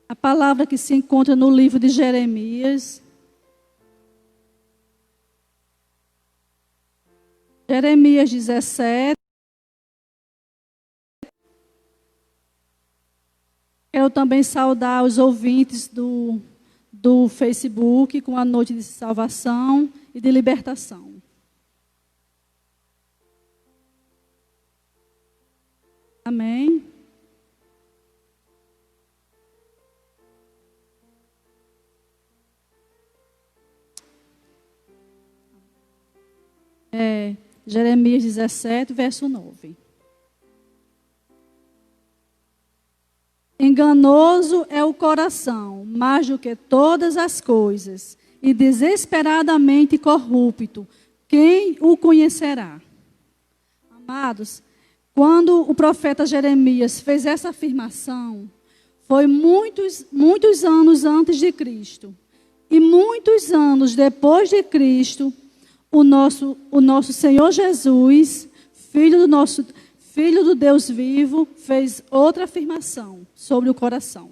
A palavra que se encontra no livro de Jeremias. Jeremias 17. Quero também saudar os ouvintes do Facebook com a noite de salvação e de libertação. Amém. Jeremias 17, verso 9. Enganoso é o coração, mais do que todas as coisas, e desesperadamente corrupto. Quem o conhecerá? Amados, quando o profeta Jeremias fez essa afirmação, foi muitos anos antes de Cristo. E muitos anos depois de Cristo, o nosso Senhor Jesus, Filho do Deus vivo, fez outra afirmação sobre o coração.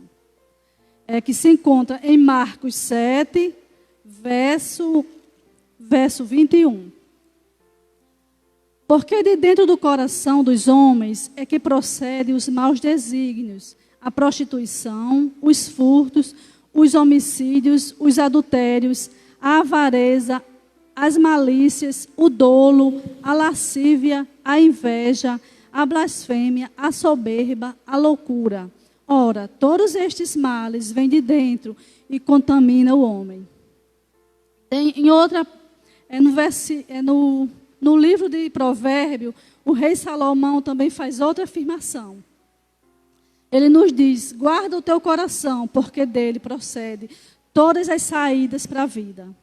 Que se encontra em Marcos 7, verso 21. Porque de dentro do coração dos homens é que procedem os maus desígnios, a prostituição, os furtos, os homicídios, os adultérios, a avareza, as malícias, o dolo, a lascívia, a inveja, a blasfêmia, a soberba, a loucura. Ora, todos estes males vêm de dentro e contaminam o homem. No livro de Provérbios, o rei Salomão também faz outra afirmação. Ele nos diz: guarda o teu coração, porque dele procede todas as saídas para a vida.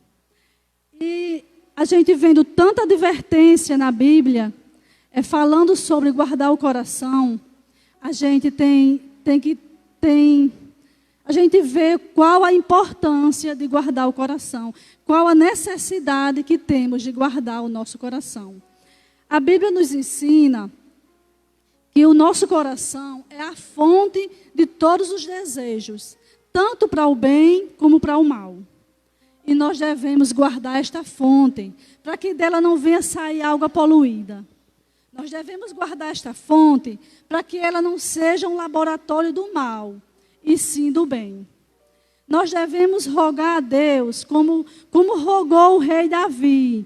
E a gente vendo tanta advertência na Bíblia, falando sobre guardar o coração, a gente a gente vê qual a importância de guardar o coração, qual a necessidade que temos de guardar o nosso coração. A Bíblia nos ensina que o nosso coração é a fonte de todos os desejos, tanto para o bem como para o mal. E nós devemos guardar esta fonte, para que dela não venha sair água poluída. Nós devemos guardar esta fonte, para que ela não seja um laboratório do mal, e sim do bem. Nós devemos rogar a Deus, como rogou o rei Davi.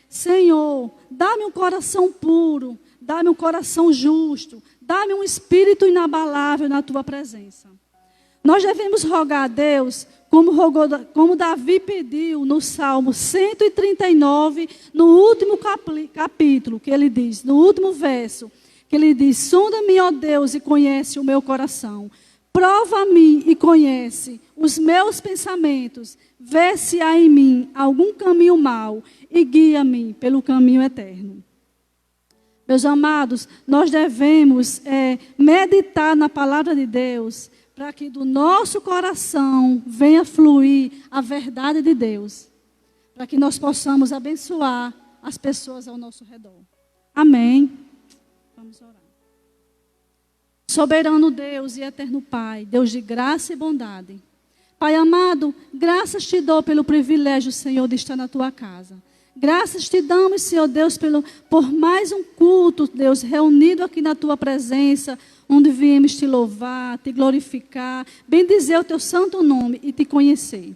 Senhor, dá-me um coração puro, dá-me um coração justo, dá-me um espírito inabalável na tua presença. Nós devemos rogar a Deus, como Davi pediu no Salmo 139, no último capítulo, que ele diz, no último verso, que ele diz: sonda-me, ó Deus, e conhece o meu coração. Prova-me e conhece os meus pensamentos, vê se há em mim algum caminho mau e guia-me pelo caminho eterno. Meus amados, nós devemos meditar na palavra de Deus, para que do nosso coração venha fluir a verdade de Deus, para que nós possamos abençoar as pessoas ao nosso redor. Amém. Vamos orar. Soberano Deus e eterno Pai, Deus de graça e bondade. Pai amado, graças te dou pelo privilégio, Senhor, de estar na tua casa. Graças te damos, Senhor Deus, por mais um culto, Deus, reunido aqui na tua presença, onde viemos te louvar, te glorificar, bendizer o teu santo nome e te conhecer.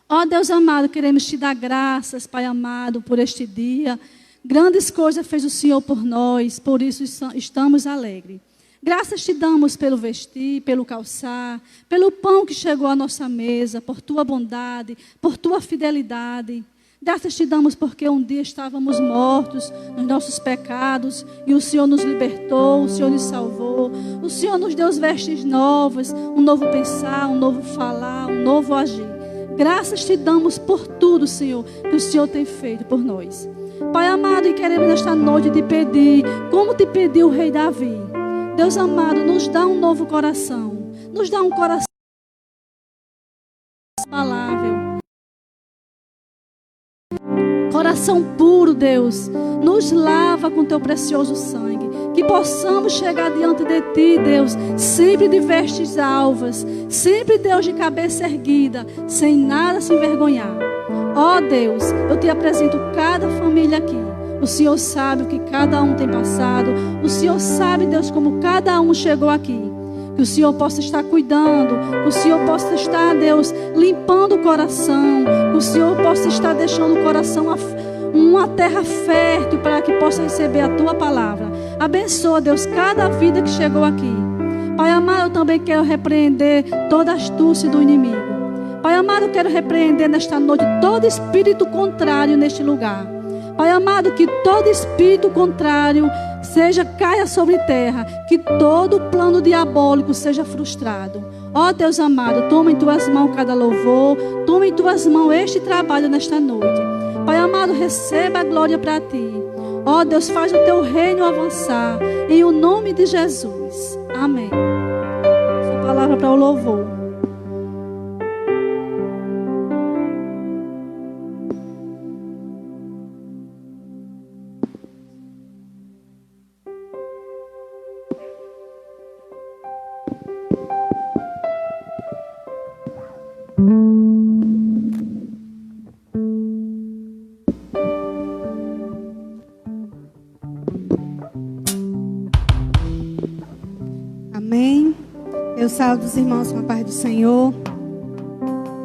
Ó Deus amado, queremos te dar graças, Pai amado, por este dia. Grandes coisas fez o Senhor por nós, por isso estamos alegres. Graças te damos pelo vestir, pelo calçar, pelo pão que chegou à nossa mesa, por tua bondade, por tua fidelidade. Graças te damos porque um dia estávamos mortos nos nossos pecados e o Senhor nos libertou, o Senhor nos salvou. O Senhor nos deu vestes novas, um novo pensar, um novo falar, um novo agir. Graças te damos por tudo, Senhor, que o Senhor tem feito por nós. Pai amado, e queremos nesta noite te pedir, como te pediu o rei Davi. Deus amado, nos dá um novo coração. Nos dá um coração palável. Coração puro, Deus, nos lava com teu precioso sangue. Que possamos chegar diante de Ti, Deus, sempre de vestes alvas, sempre, Deus, de cabeça erguida, sem nada se envergonhar. Ó Deus, eu Te apresento cada família aqui. O Senhor sabe o que cada um tem passado. O Senhor sabe, Deus, como cada um chegou aqui. Que o Senhor possa estar cuidando. Que o Senhor possa estar, Deus, limpando o coração. Que o Senhor possa estar deixando o coração uma terra fértil para que possa receber a Tua palavra. Abençoa, Deus, cada vida que chegou aqui. Pai amado, eu também quero repreender toda astúcia do inimigo. Pai amado, eu quero repreender nesta noite todo espírito contrário neste lugar. Pai amado, que todo espírito contrário caia sobre terra, que todo plano diabólico seja frustrado. Ó Deus amado, toma em Tuas mãos cada louvor, toma em Tuas mãos este trabalho nesta noite. Pai amado, receba a glória para Ti. Ó Deus, faz o Teu reino avançar, em o nome de Jesus. Amém. Sua palavra para o louvor. Amém. Eu saúdo os irmãos com a paz do Senhor.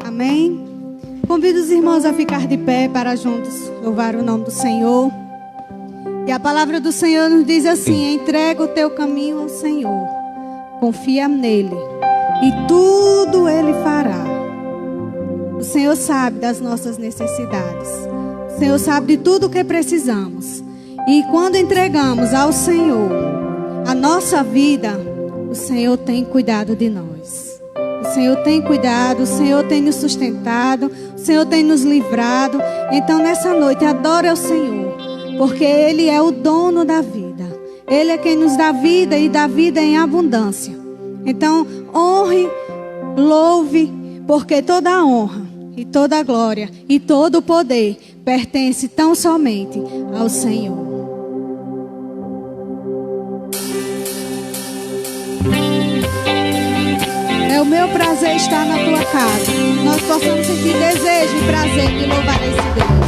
Amém. Convido os irmãos a ficar de pé para juntos louvar o nome do Senhor. E a palavra do Senhor nos diz assim: entrega o teu caminho ao Senhor, confia nele e tudo ele fará. O Senhor sabe das nossas necessidades. O Senhor sabe de tudo o que precisamos. E quando entregamos ao Senhor a nossa vida, o Senhor tem cuidado de nós. O Senhor tem cuidado, o Senhor tem nos sustentado, o Senhor tem nos livrado. Então nessa noite adore ao Senhor, porque Ele é o dono da vida. Ele é quem nos dá vida e dá vida em abundância. Então honre, louve, porque toda a honra e toda a glória e todo o poder pertence tão somente ao Senhor. É o meu prazer estar na tua casa. Nós possamos sentir desejo e prazer de louvar esse Deus.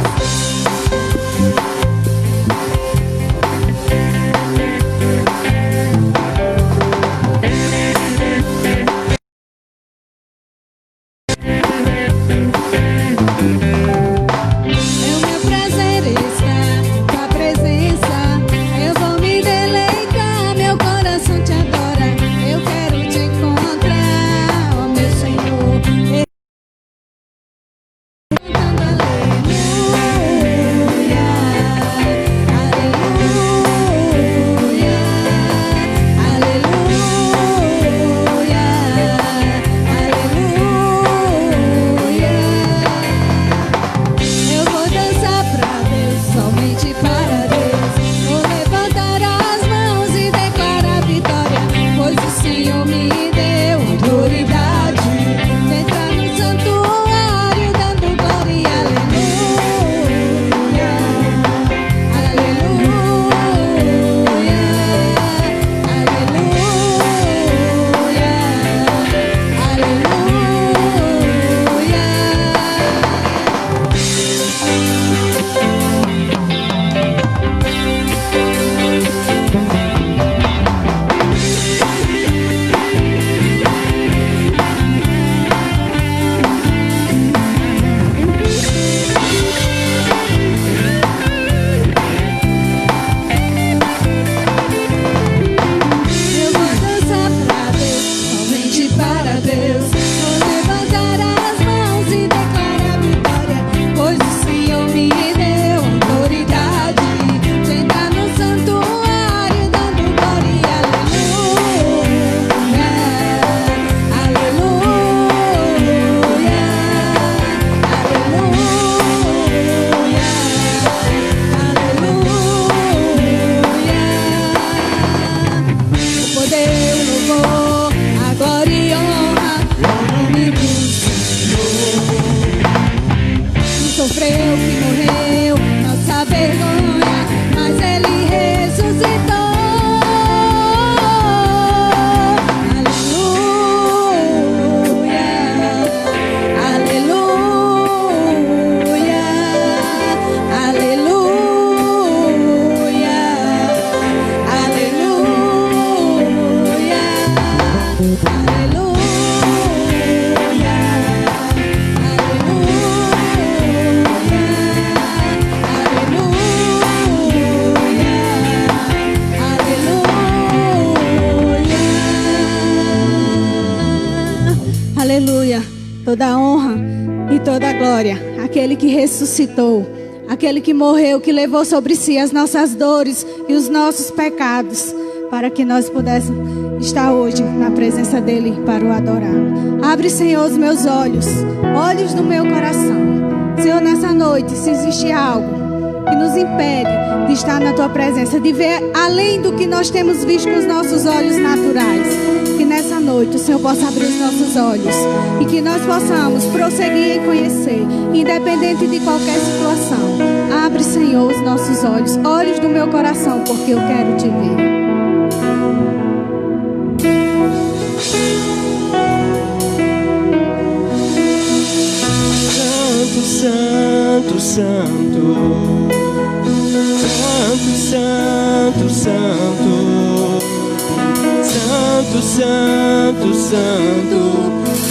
Somente para Deus, vou levantar as mãos e declarar a vitória. Aleluia. Toda a honra e toda a glória àquele que ressuscitou, aquele que morreu, que levou sobre si as nossas dores e os nossos pecados, para que nós pudéssemos estar hoje na presença dele para o adorar. Abre, Senhor, os meus olhos, olhos do meu coração. Senhor, nessa noite, se existe algo que nos impede de estar na tua presença, de ver além do que nós temos visto com os nossos olhos naturais, que nessa noite o Senhor possa abrir os nossos olhos e que nós possamos prosseguir em conhecer, independente de qualquer situação. Abre, Senhor, os nossos olhos, olhos do meu coração, porque eu quero te ver. Santo, santo, santo, santo, santo, santo, santo, santo,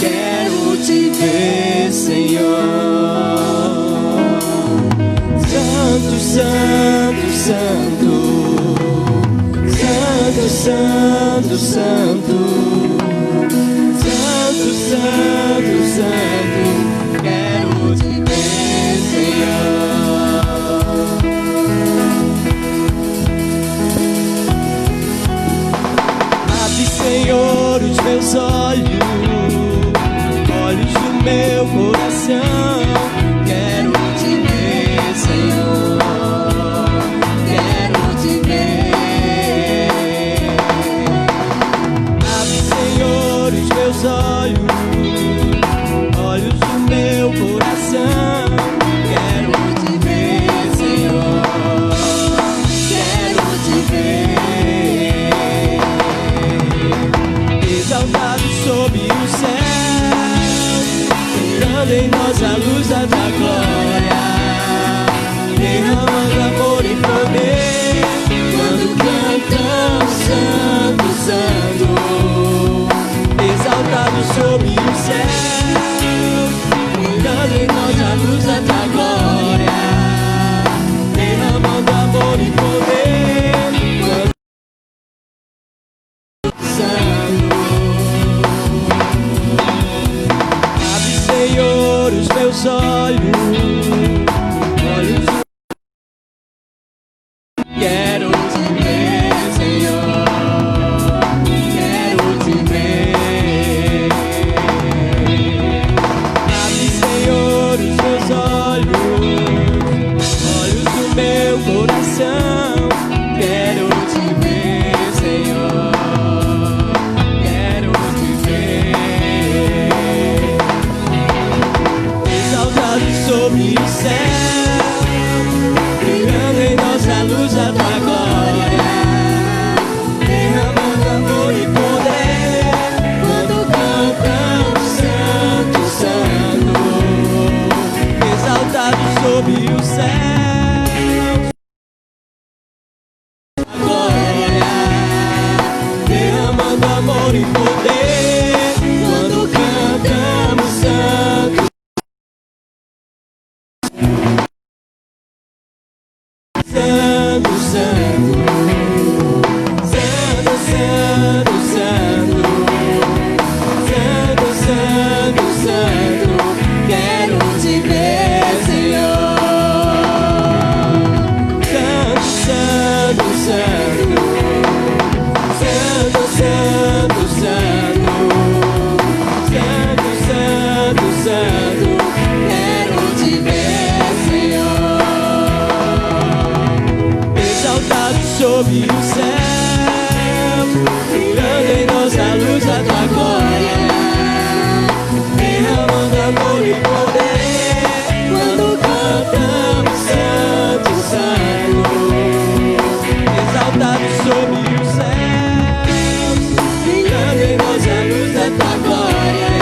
quero te ver, Senhor. Santo, santo, santo, santo, santo, santo, santo, santo, santo, quero te ver, Senhor. Abre, Senhor, os meus olhos, olhos do meu coração. Quero te ver, Senhor. Quero te ver. Abre, Senhor, os meus olhos, olhos do meu coração. Quero te ver, Senhor. Quero te ver. Exaltado sob o céu, brilhando em nós a luz da tua glória, derramando amor e poder, quando cantamos santo, santo. Exaltado sob o céu, brilhando em nós a luz da tua glória, derramando amor e poder, quando santo. Abre, Senhor, os meus olhos, olhos. Quero te ver, Senhor. Quero te ver. Abre, Senhor, os meus olhos, olhos do meu coração. Quero te ver, Senhor. Quero te ver. Exaltado sobre o céu, brilhando em nós a luz da tua glória, derramando amor e poder, quando cantamos santo, santo. Exaltado sob o céu, a glória, derramando amor e poder, quando cantamos santo, santo, santo, santo, santo, santo, santo, santo, santo, quero te ver, Senhor. Santo, santo, santo, santo, santo, santo, santo, santo, santo, quero te ver, Senhor. Exaltado sob o céu, brilhando em nós a luz da tua glória, derramando amor e poder, quando cantamos santo, santo. Exaltado sob o céu, brilhando em nós a luz da tua glória,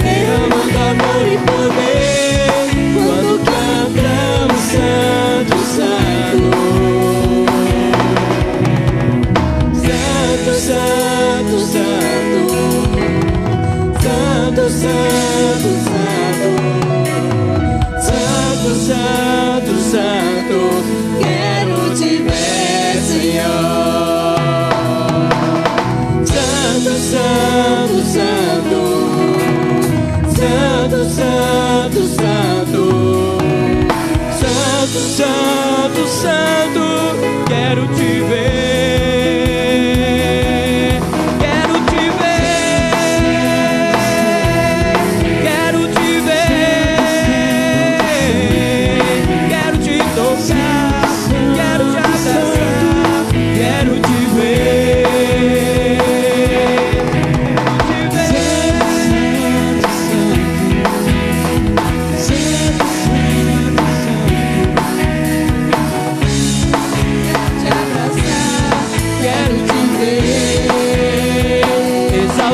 derramando amor e poder, quando cantamos santo, santo. Santo, santo, santo.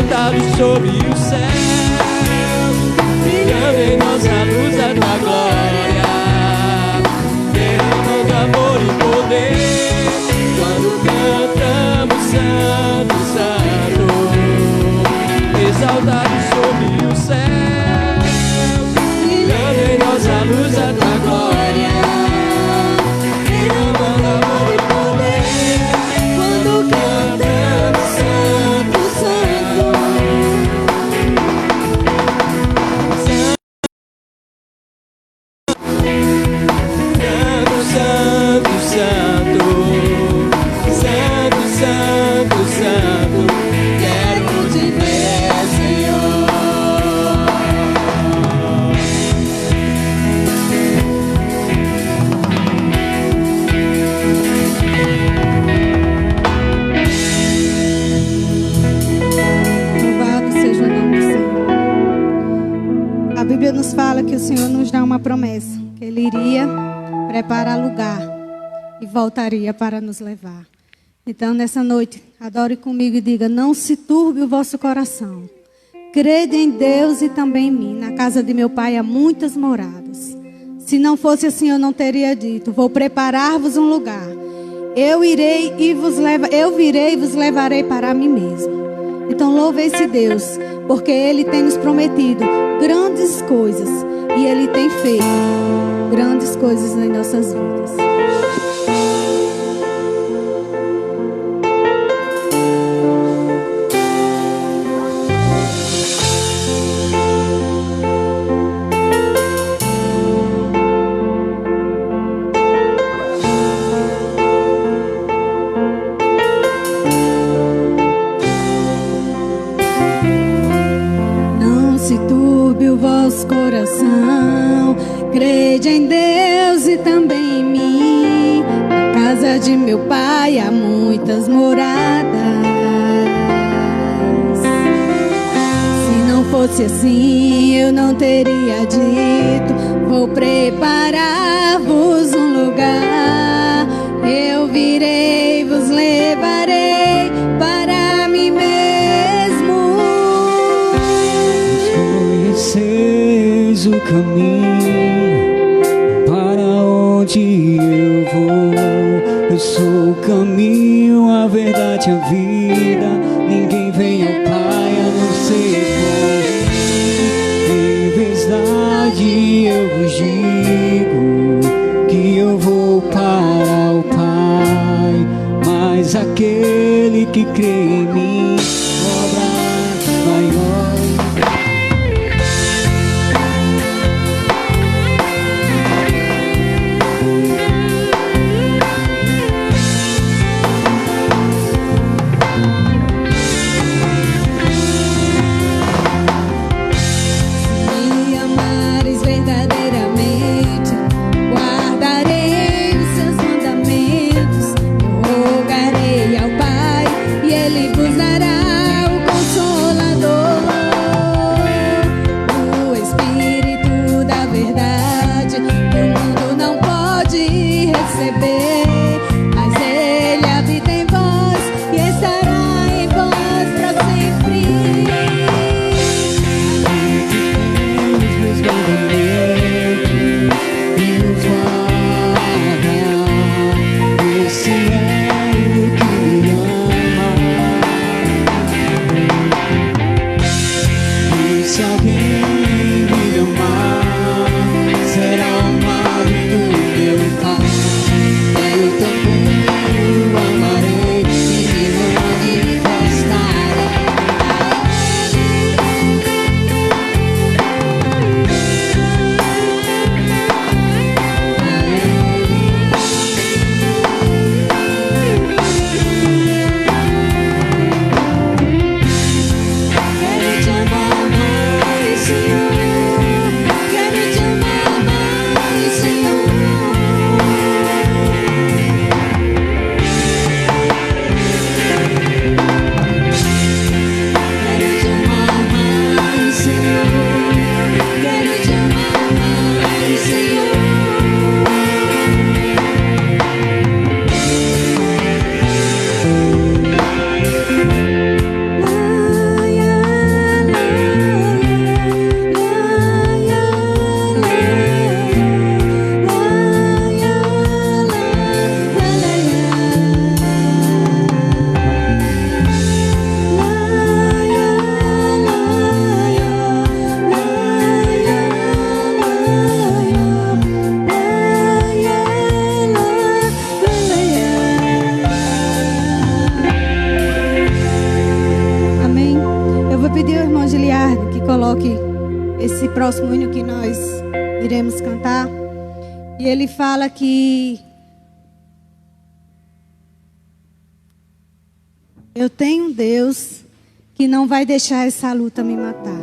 exaltado sobre o céu, brilhando em nós a luz da tua glória, derramando amor e poder, quando cantamos santo, santo, exaltado sobre o céu, brilhando em nós a luz da tua glória, derramando amor e poder, quando cantamos santo, santo, santo, santo, santo, santo, santo, quero te ver, Senhor. Louvado seja o nome do Senhor. A Bíblia nos fala que o Senhor nos dá uma promessa, que Ele iria preparar lugar e voltaria para nos levar. Então, nessa noite, adore comigo e diga: não se turbe o vosso coração. Crede em Deus e também em mim. Na casa de meu Pai há muitas moradas. Se não fosse assim, eu não teria dito: vou preparar-vos um lugar. Eu virei e vos levarei para mim mesmo. Então, louve esse Deus, porque Ele tem nos prometido grandes coisas e Ele tem feito grandes coisas nas nossas vidas. Não se turbe o vosso coração, crede em Deus e também em mim. Na casa de meu Pai há muitas moradas. Se não fosse assim, eu não teria dito: vou preparar-vos um lugar. Eu virei, vos levarei para mim mesmo. Conheceis o caminho para onde eu vou. Eu sou o caminho, a verdade, a vida. Ninguém vem ao Pai a não ser por mim. Em verdade eu vos digo que eu vou para o Pai, mas aquele que crê em mim obras maiores. Me amares verdadeiramente, guardarei os seus mandamentos. Eu rogarei ao Pai e Ele vos dará o Consolador, o Espírito da verdade, que o mundo não pode receber, mas Ele habita em vós e estará em vós para sempre. Meus mandamentos e os guarda. Esse é o que ama. coloque esse próximo hino que nós iremos cantar. E ele fala que eu tenho um Deus que não vai deixar essa luta me matar,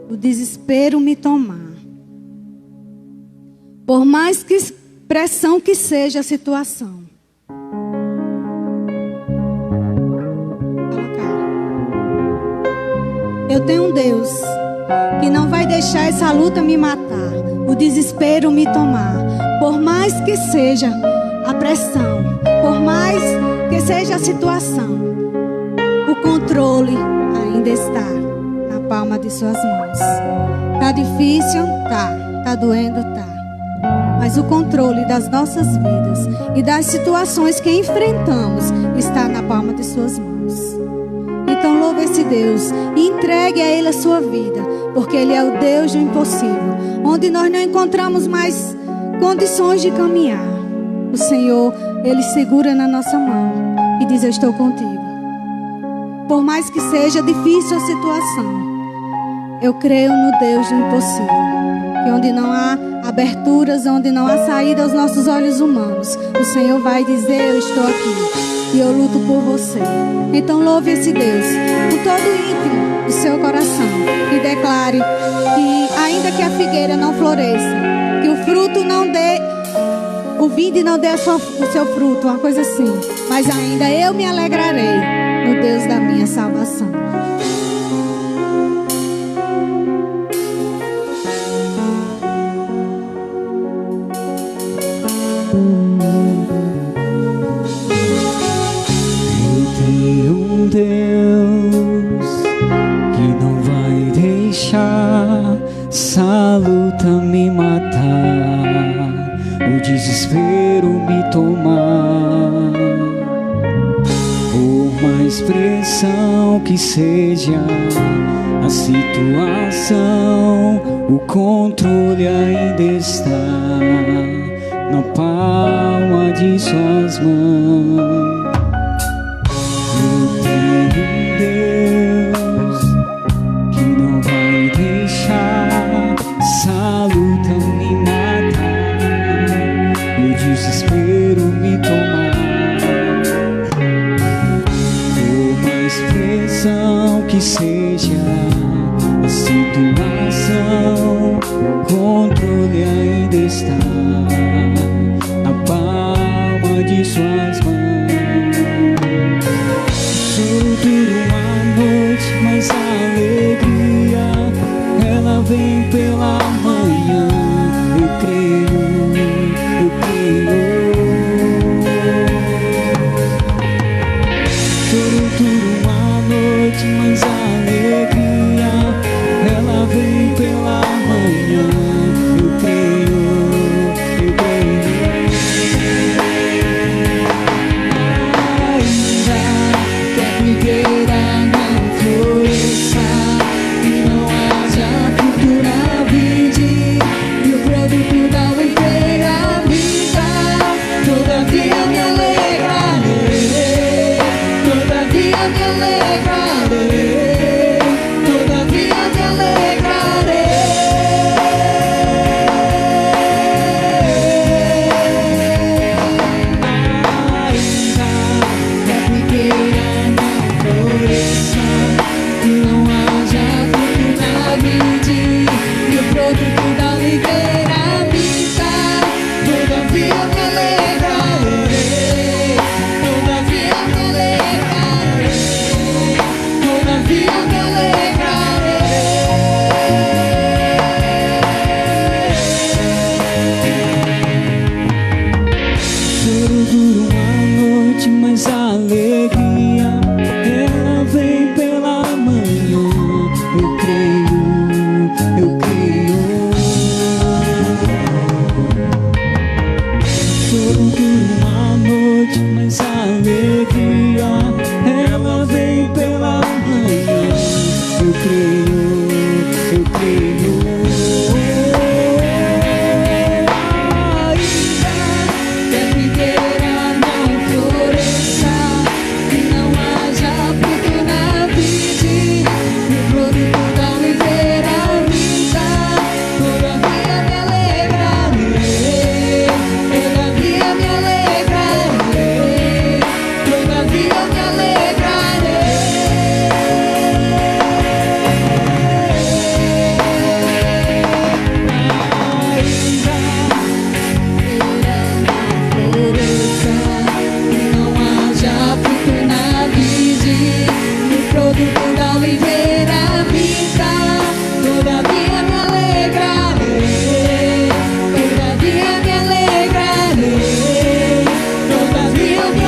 o desespero me tomar. Por mais que pressão que seja a situação. Eu tenho um Deus que não vai deixar essa luta me matar, o desespero me tomar. Por mais que seja a pressão, por mais que seja a situação, o controle ainda está na palma de suas mãos. Tá difícil? Tá doendo? Tá. Mas o controle das nossas vidas e das situações que enfrentamos está na palma de suas mãos. Então louve esse Deus e entregue a Ele a sua vida, porque Ele é o Deus do impossível. Onde nós não encontramos mais condições de caminhar, o Senhor, Ele segura na nossa mão e diz: eu estou contigo. Por mais que seja difícil a situação, eu creio no Deus do impossível. Que onde não há aberturas, onde não há saída aos nossos olhos humanos, o Senhor vai dizer: eu estou aqui e eu luto por você. Então louve esse Deus com todo o íntimo do seu coração e declare que ainda que a figueira não floresça, que o fruto não dê, o vinde não dê o seu fruto, uma coisa assim, mas ainda eu me alegrarei no Deus da minha salvação. Deus que não vai deixar essa luta me matar, o desespero me tomar. Por mais pressão que seja a situação, o controle ainda está na palma de suas mãos. Deus que não vai deixar essa luta me matar, o desespero me tomar. Por mais pressão que seja a situação, o controle ainda está na palma de suas mãos. Dura uma noite, mas a alegria ela vem pela manhã. Eu creio, eu creio. Choro dura uma noite, mas a alegria ela vem pela manhã. Eu creio, eu creio. Figueira não floresça e não haja futuro na vinde, e o produto da inteira vida. Todavia me alegrarei, todavia me alegrarei, todavia me alegrarei. Ainda que a figueira e não haja fruto na vinde, e o produto da oliveira minta. Todavia me alegrarei, todavia me alegrarei, produto da oliveira me dá. Todavia me alegrarei, todavia me alegrarei, todavia me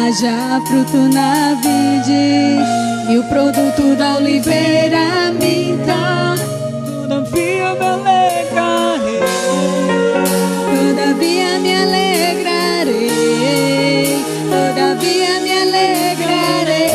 haja fruto na vide e o produto da oliveira me dá. Todavia me alegrarei, Todavia me alegrarei, todavia me alegrarei.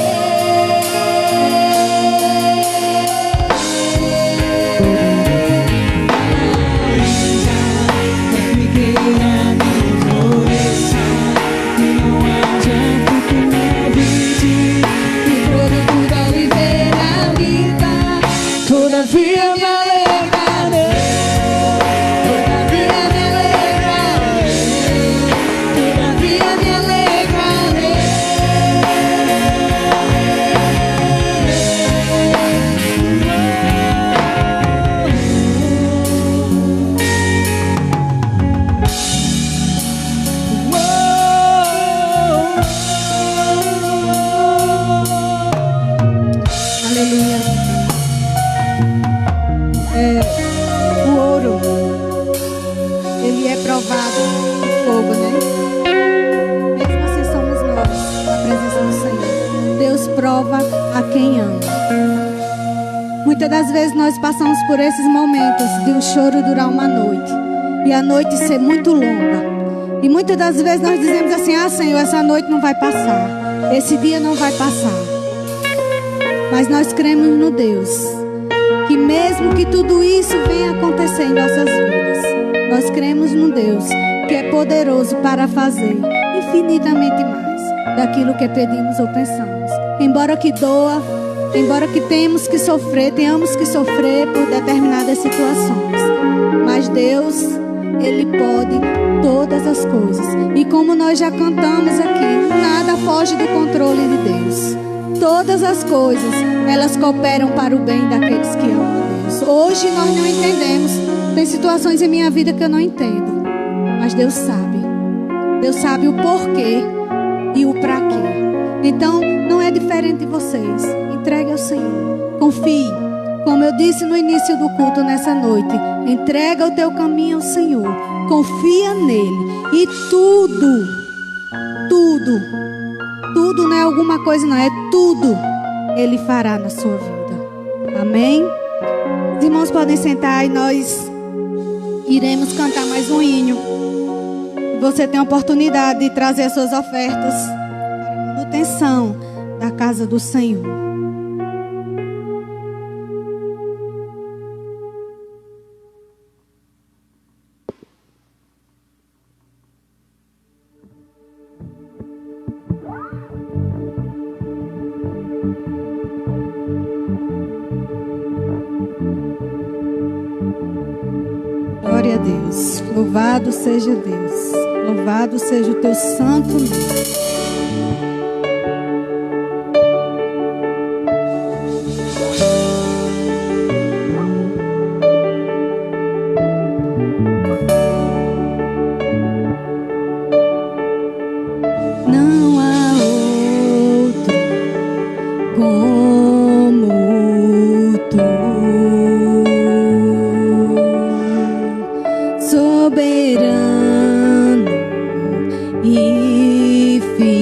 todavia me alegrarei, Todavia me alegrarei, todavia me alegrarei. Aleluia. O ouro, ele é provado no fogo, né? Mesmo assim somos nós, na presença do Senhor. Deus prova a quem ama. Muitas das vezes nós passamos por esses momentos de o choro durar uma noite e a noite ser muito longa. E muitas das vezes nós dizemos assim: ah, Senhor, essa noite não vai passar, esse dia não vai passar. Mas nós cremos no Deus que mesmo que tudo isso venha acontecer em nossas vidas, nós cremos no Deus que é poderoso para fazer infinitamente mais daquilo que pedimos ou pensamos. Embora que doa, embora que tenhamos que sofrer por determinadas situações, mas Deus, Ele pode todas as coisas. E como nós já cantamos aqui, nada foge do controle de Deus. Todas as coisas, elas cooperam para o bem daqueles que amam a Deus. Hoje nós não entendemos. Tem situações em minha vida que eu não entendo. Mas Deus sabe. Deus sabe o porquê e o para quê. Então, não é diferente de vocês. Entregue ao Senhor. Confie. Como eu disse no início do culto nessa noite, entrega o teu caminho ao Senhor. Confia nele. E tudo não é alguma coisa, não, é tudo Ele fará na sua vida. Amém? Os irmãos podem sentar e nós iremos cantar mais um hino. Você tem a oportunidade de trazer as suas ofertas para a manutenção da casa do Senhor. Glória a Deus. Louvado seja Deus. Louvado seja o teu santo nome. Não há outro como tu, soberano e fiel.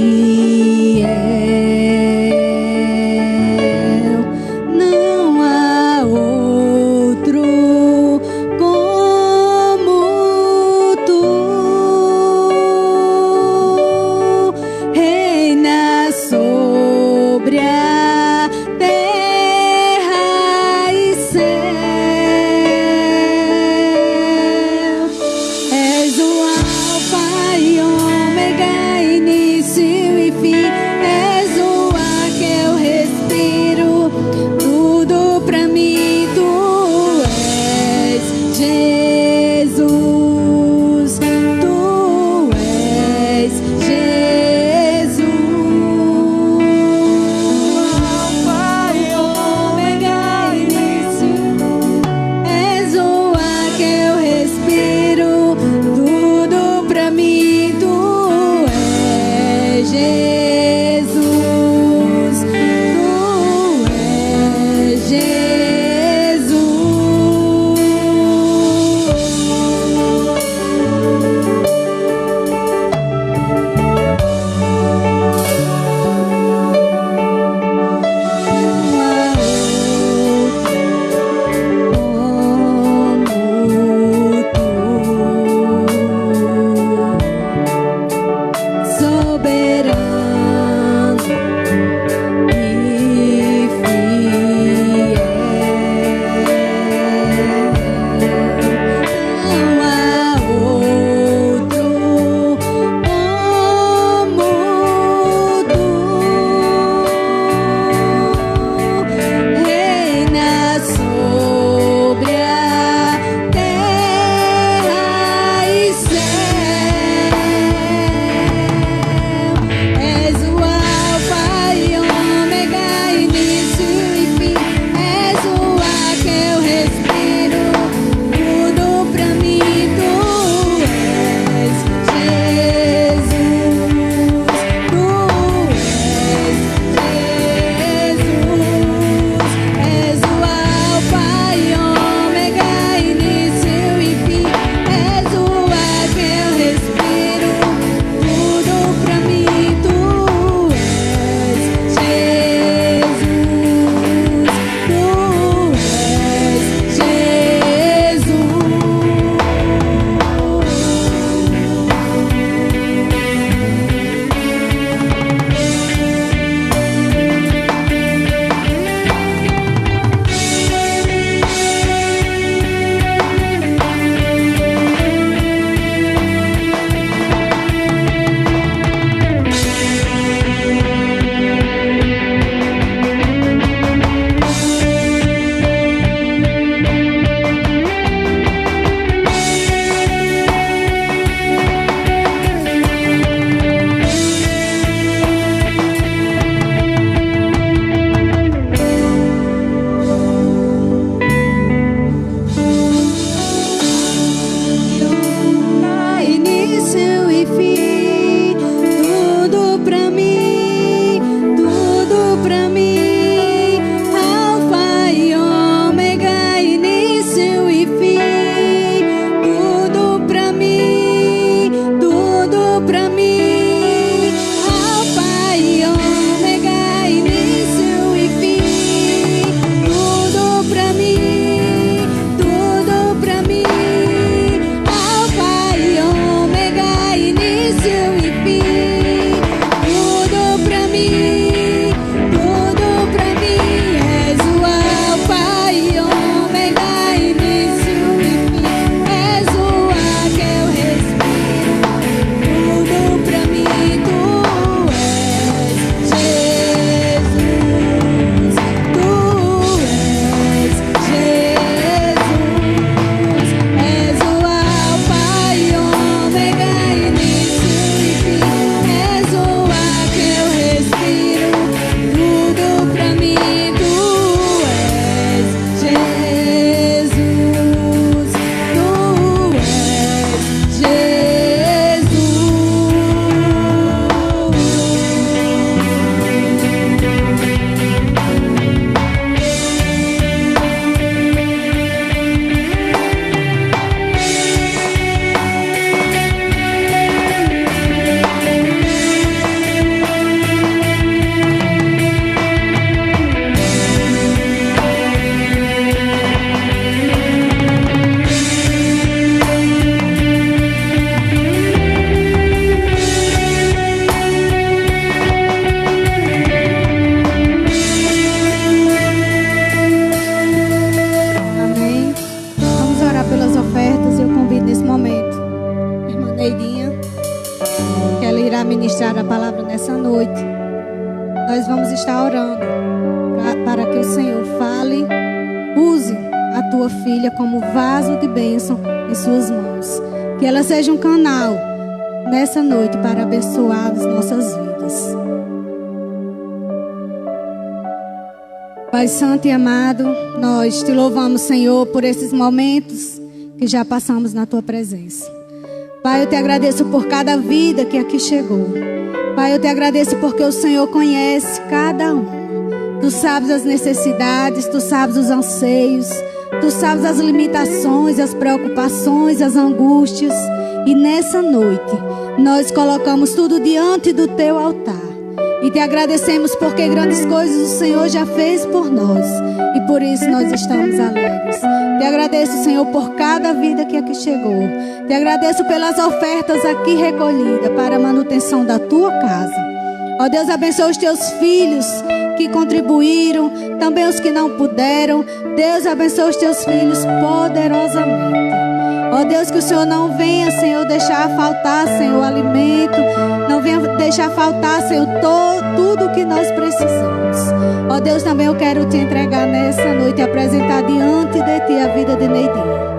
ministrar a palavra nessa noite, nós vamos estar orando para que o Senhor fale, use a tua filha como vaso de bênção em suas mãos. Que ela seja um canal nessa noite para abençoar as nossas vidas. Pai Santo e amado, nós te louvamos, Senhor, por esses momentos que já passamos na tua presença. Pai, eu te agradeço por cada vida que aqui chegou. Pai, eu te agradeço porque o Senhor conhece cada um. Tu sabes as necessidades, tu sabes os anseios, tu sabes as limitações, as preocupações, as angústias. E nessa noite, nós colocamos tudo diante do teu altar. E te agradecemos porque grandes coisas o Senhor já fez por nós. E por isso nós estamos alegres. Te agradeço, Senhor, por cada vida que aqui chegou. Te agradeço pelas ofertas aqui recolhidas para a manutenção da tua casa. Ó Deus, abençoa os teus filhos que contribuíram, também os que não puderam. Deus, abençoa os teus filhos poderosamente. Ó Deus, que o Senhor não venha, Senhor, deixar faltar, Senhor, alimento. Não venha deixar faltar, Senhor, tudo o que nós precisamos. Ó Deus, também eu quero te entregar nessa noite e apresentar diante de ti a vida de Neidinha.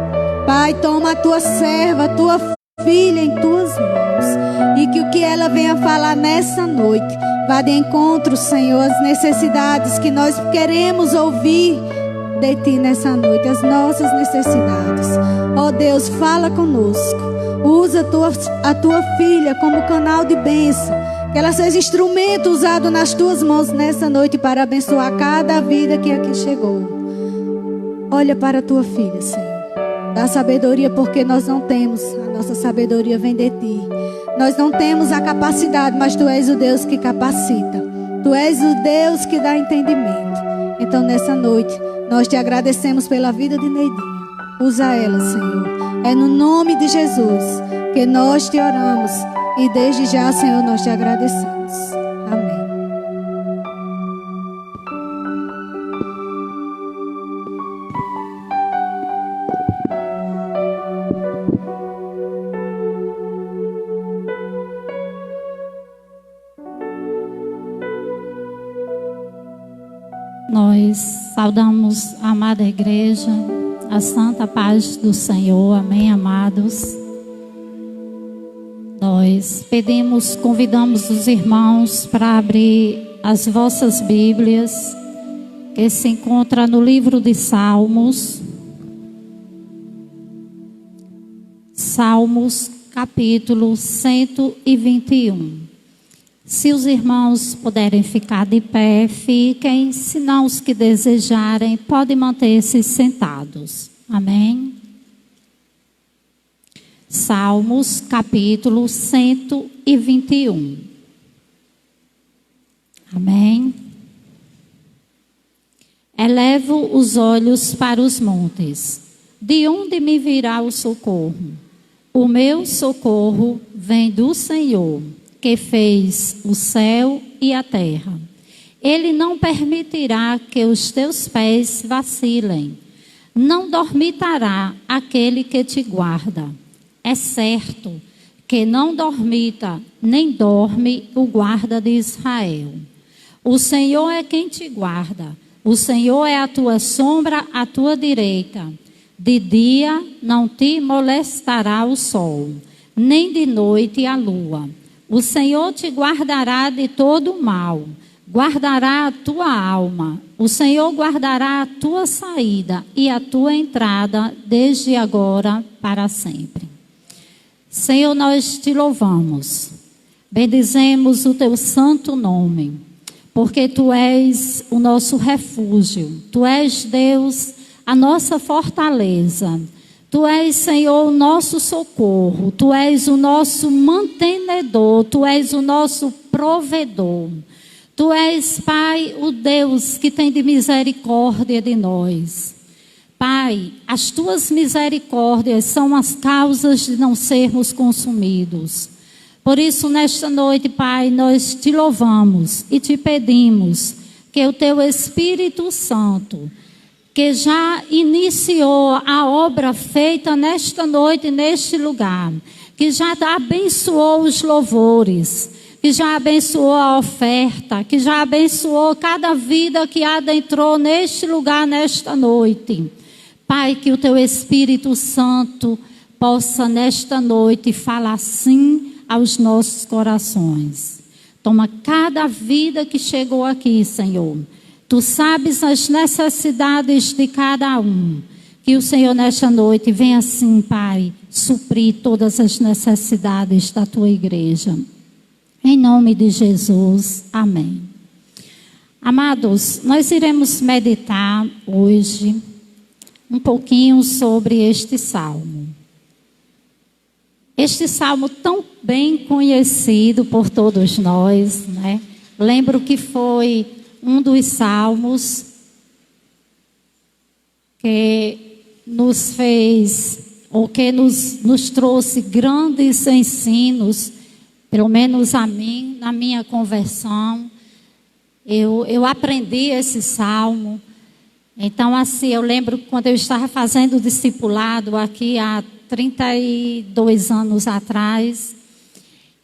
Pai, toma a tua serva, a tua filha em tuas mãos. E que o que ela venha falar nessa noite vá de encontro, Senhor, às necessidades que nós queremos ouvir de ti nessa noite, as nossas necessidades. Ó Deus, fala conosco. Usa a tua filha como canal de bênção. Que ela seja instrumento usado nas tuas mãos nessa noite para abençoar cada vida que aqui chegou. Olha para a tua filha, Senhor. Dá sabedoria, porque nós não temos. A nossa sabedoria vem de ti. Nós não temos a capacidade, mas tu és o Deus que capacita. Tu és o Deus que dá entendimento. Então nessa noite nós te agradecemos pela vida de Neidinha. Usa ela, Senhor. É no nome de Jesus que nós te oramos. E desde já, Senhor, nós te agradecemos. Amém. Nós saudamos a amada igreja, a santa paz do Senhor, amém, amados. Nós convidamos os irmãos para abrir as vossas Bíblias, que se encontra no livro de Salmos. Salmos, capítulo 121. Se os irmãos puderem ficar de pé, fiquem. Se não, os que desejarem, podem manter-se sentados. Amém? Salmos, capítulo 121. Amém? Elevo os olhos para os montes. De onde me virá o socorro? O meu socorro vem do Senhor, que fez o céu e a terra. Ele não permitirá que os teus pés vacilem. Não dormitará aquele que te guarda. É certo que não dormita, nem dorme o guarda de Israel. O Senhor é quem te guarda. O Senhor é a tua sombra à tua direita. De dia não te molestará o sol, nem de noite a lua. O Senhor te guardará de todo o mal, guardará a tua alma. O Senhor guardará a tua saída e a tua entrada, desde agora para sempre. Senhor, nós te louvamos, bendizemos o teu santo nome, porque tu és o nosso refúgio, tu és Deus, a nossa fortaleza. Tu és, Senhor, o nosso socorro. Tu és o nosso mantenedor. Tu és o nosso provedor. Tu és, Pai, o Deus que tem de misericórdia de nós. Pai, as tuas misericórdias são as causas de não sermos consumidos. Por isso, nesta noite, Pai, nós te louvamos e te pedimos que o teu Espírito Santo, que já iniciou a obra feita nesta noite, neste lugar, que já abençoou os louvores, que já abençoou a oferta, que já abençoou cada vida que adentrou neste lugar, nesta noite. Pai, que o Teu Espírito Santo possa nesta noite falar sim aos nossos corações. Toma cada vida que chegou aqui, Senhor. Tu sabes as necessidades de cada um. Que o Senhor nesta noite venha assim, Pai, suprir todas as necessidades da Tua igreja. Em nome de Jesus, amém. Amados, nós iremos meditar hoje um pouquinho sobre este salmo. Este salmo tão bem conhecido por todos nós, né? Lembro que foi um dos salmos que nos fez, ou que nos trouxe grandes ensinos, pelo menos a mim, na minha conversão. Eu aprendi esse salmo. Então, assim, eu lembro quando eu estava fazendo o discipulado aqui há 32 anos atrás,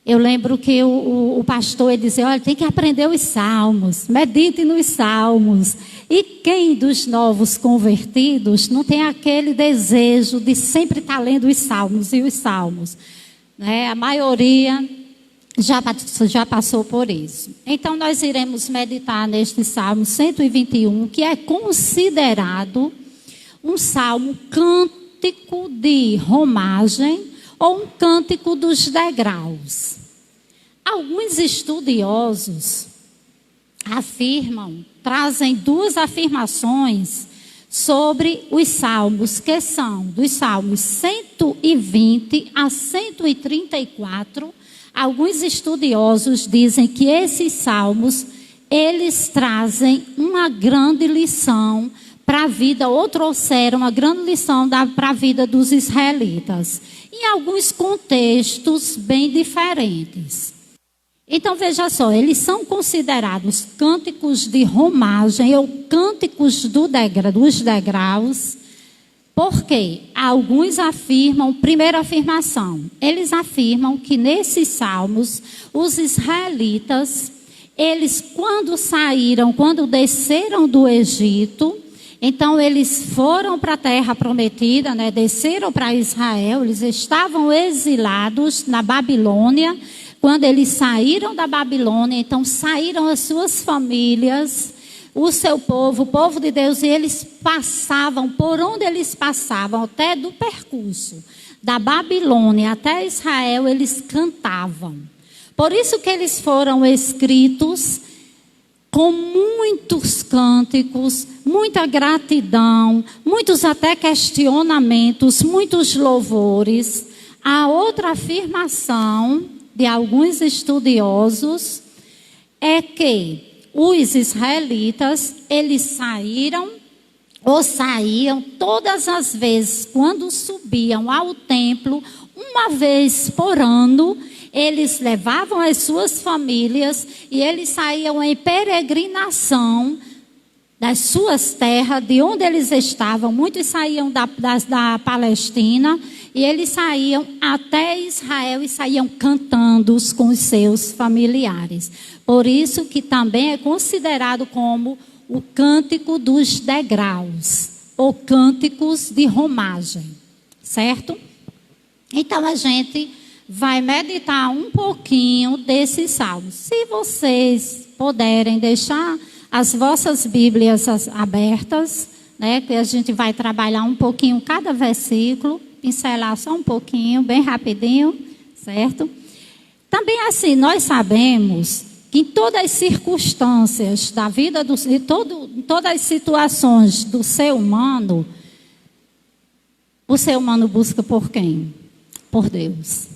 eu lembro que o pastor ele dizia, olha, tem que aprender os salmos, medite nos salmos. E quem dos novos convertidos não tem aquele desejo de sempre estar lendo os salmos e os salmos, né? A maioria já passou por isso. Então nós iremos meditar neste Salmo 121, que é considerado um salmo cântico de romagem ou um cântico dos degraus. Alguns estudiosos trazem duas afirmações sobre os salmos, que são dos salmos 120 a 134. Alguns estudiosos dizem que esses salmos, eles trazem uma grande lição para a vida, ou trouxeram uma grande lição para a vida dos israelitas, em alguns contextos bem diferentes. Então veja só, eles são considerados cânticos de romagem ou cânticos dos degraus. Porque alguns afirmam, primeira afirmação, eles afirmam que nesses salmos, os israelitas, eles quando desceram do Egito, então eles foram para a terra prometida, né, desceram para Israel, eles estavam exilados na Babilônia. Quando eles saíram da Babilônia, então saíram as suas famílias, o seu povo, o povo de Deus, e eles passavam, por onde eles passavam, até do percurso da Babilônia até Israel, eles cantavam. Por isso que eles foram escritos com muitos cânticos, muita gratidão, muitos até questionamentos, muitos louvores. A outra afirmação de alguns estudiosos é que os israelitas, eles saíam todas as vezes, quando subiam ao templo, uma vez por ano, eles levavam as suas famílias e eles saíam em peregrinação das suas terras, de onde eles estavam. Muitos saíam da Palestina e eles saíam até Israel e saíam cantando com os seus familiares. Por isso que também é considerado como o cântico dos degraus, ou cânticos de romagem, certo? Então a gente vai meditar um pouquinho desses salmos. Se vocês puderem deixar as vossas Bíblias abertas, né, que a gente vai trabalhar um pouquinho cada versículo, pincelar só um pouquinho, bem rapidinho, certo? Também assim, nós sabemos que em todas as circunstâncias da vida, em todas as situações do ser humano, o ser humano busca por quem? Por Deus.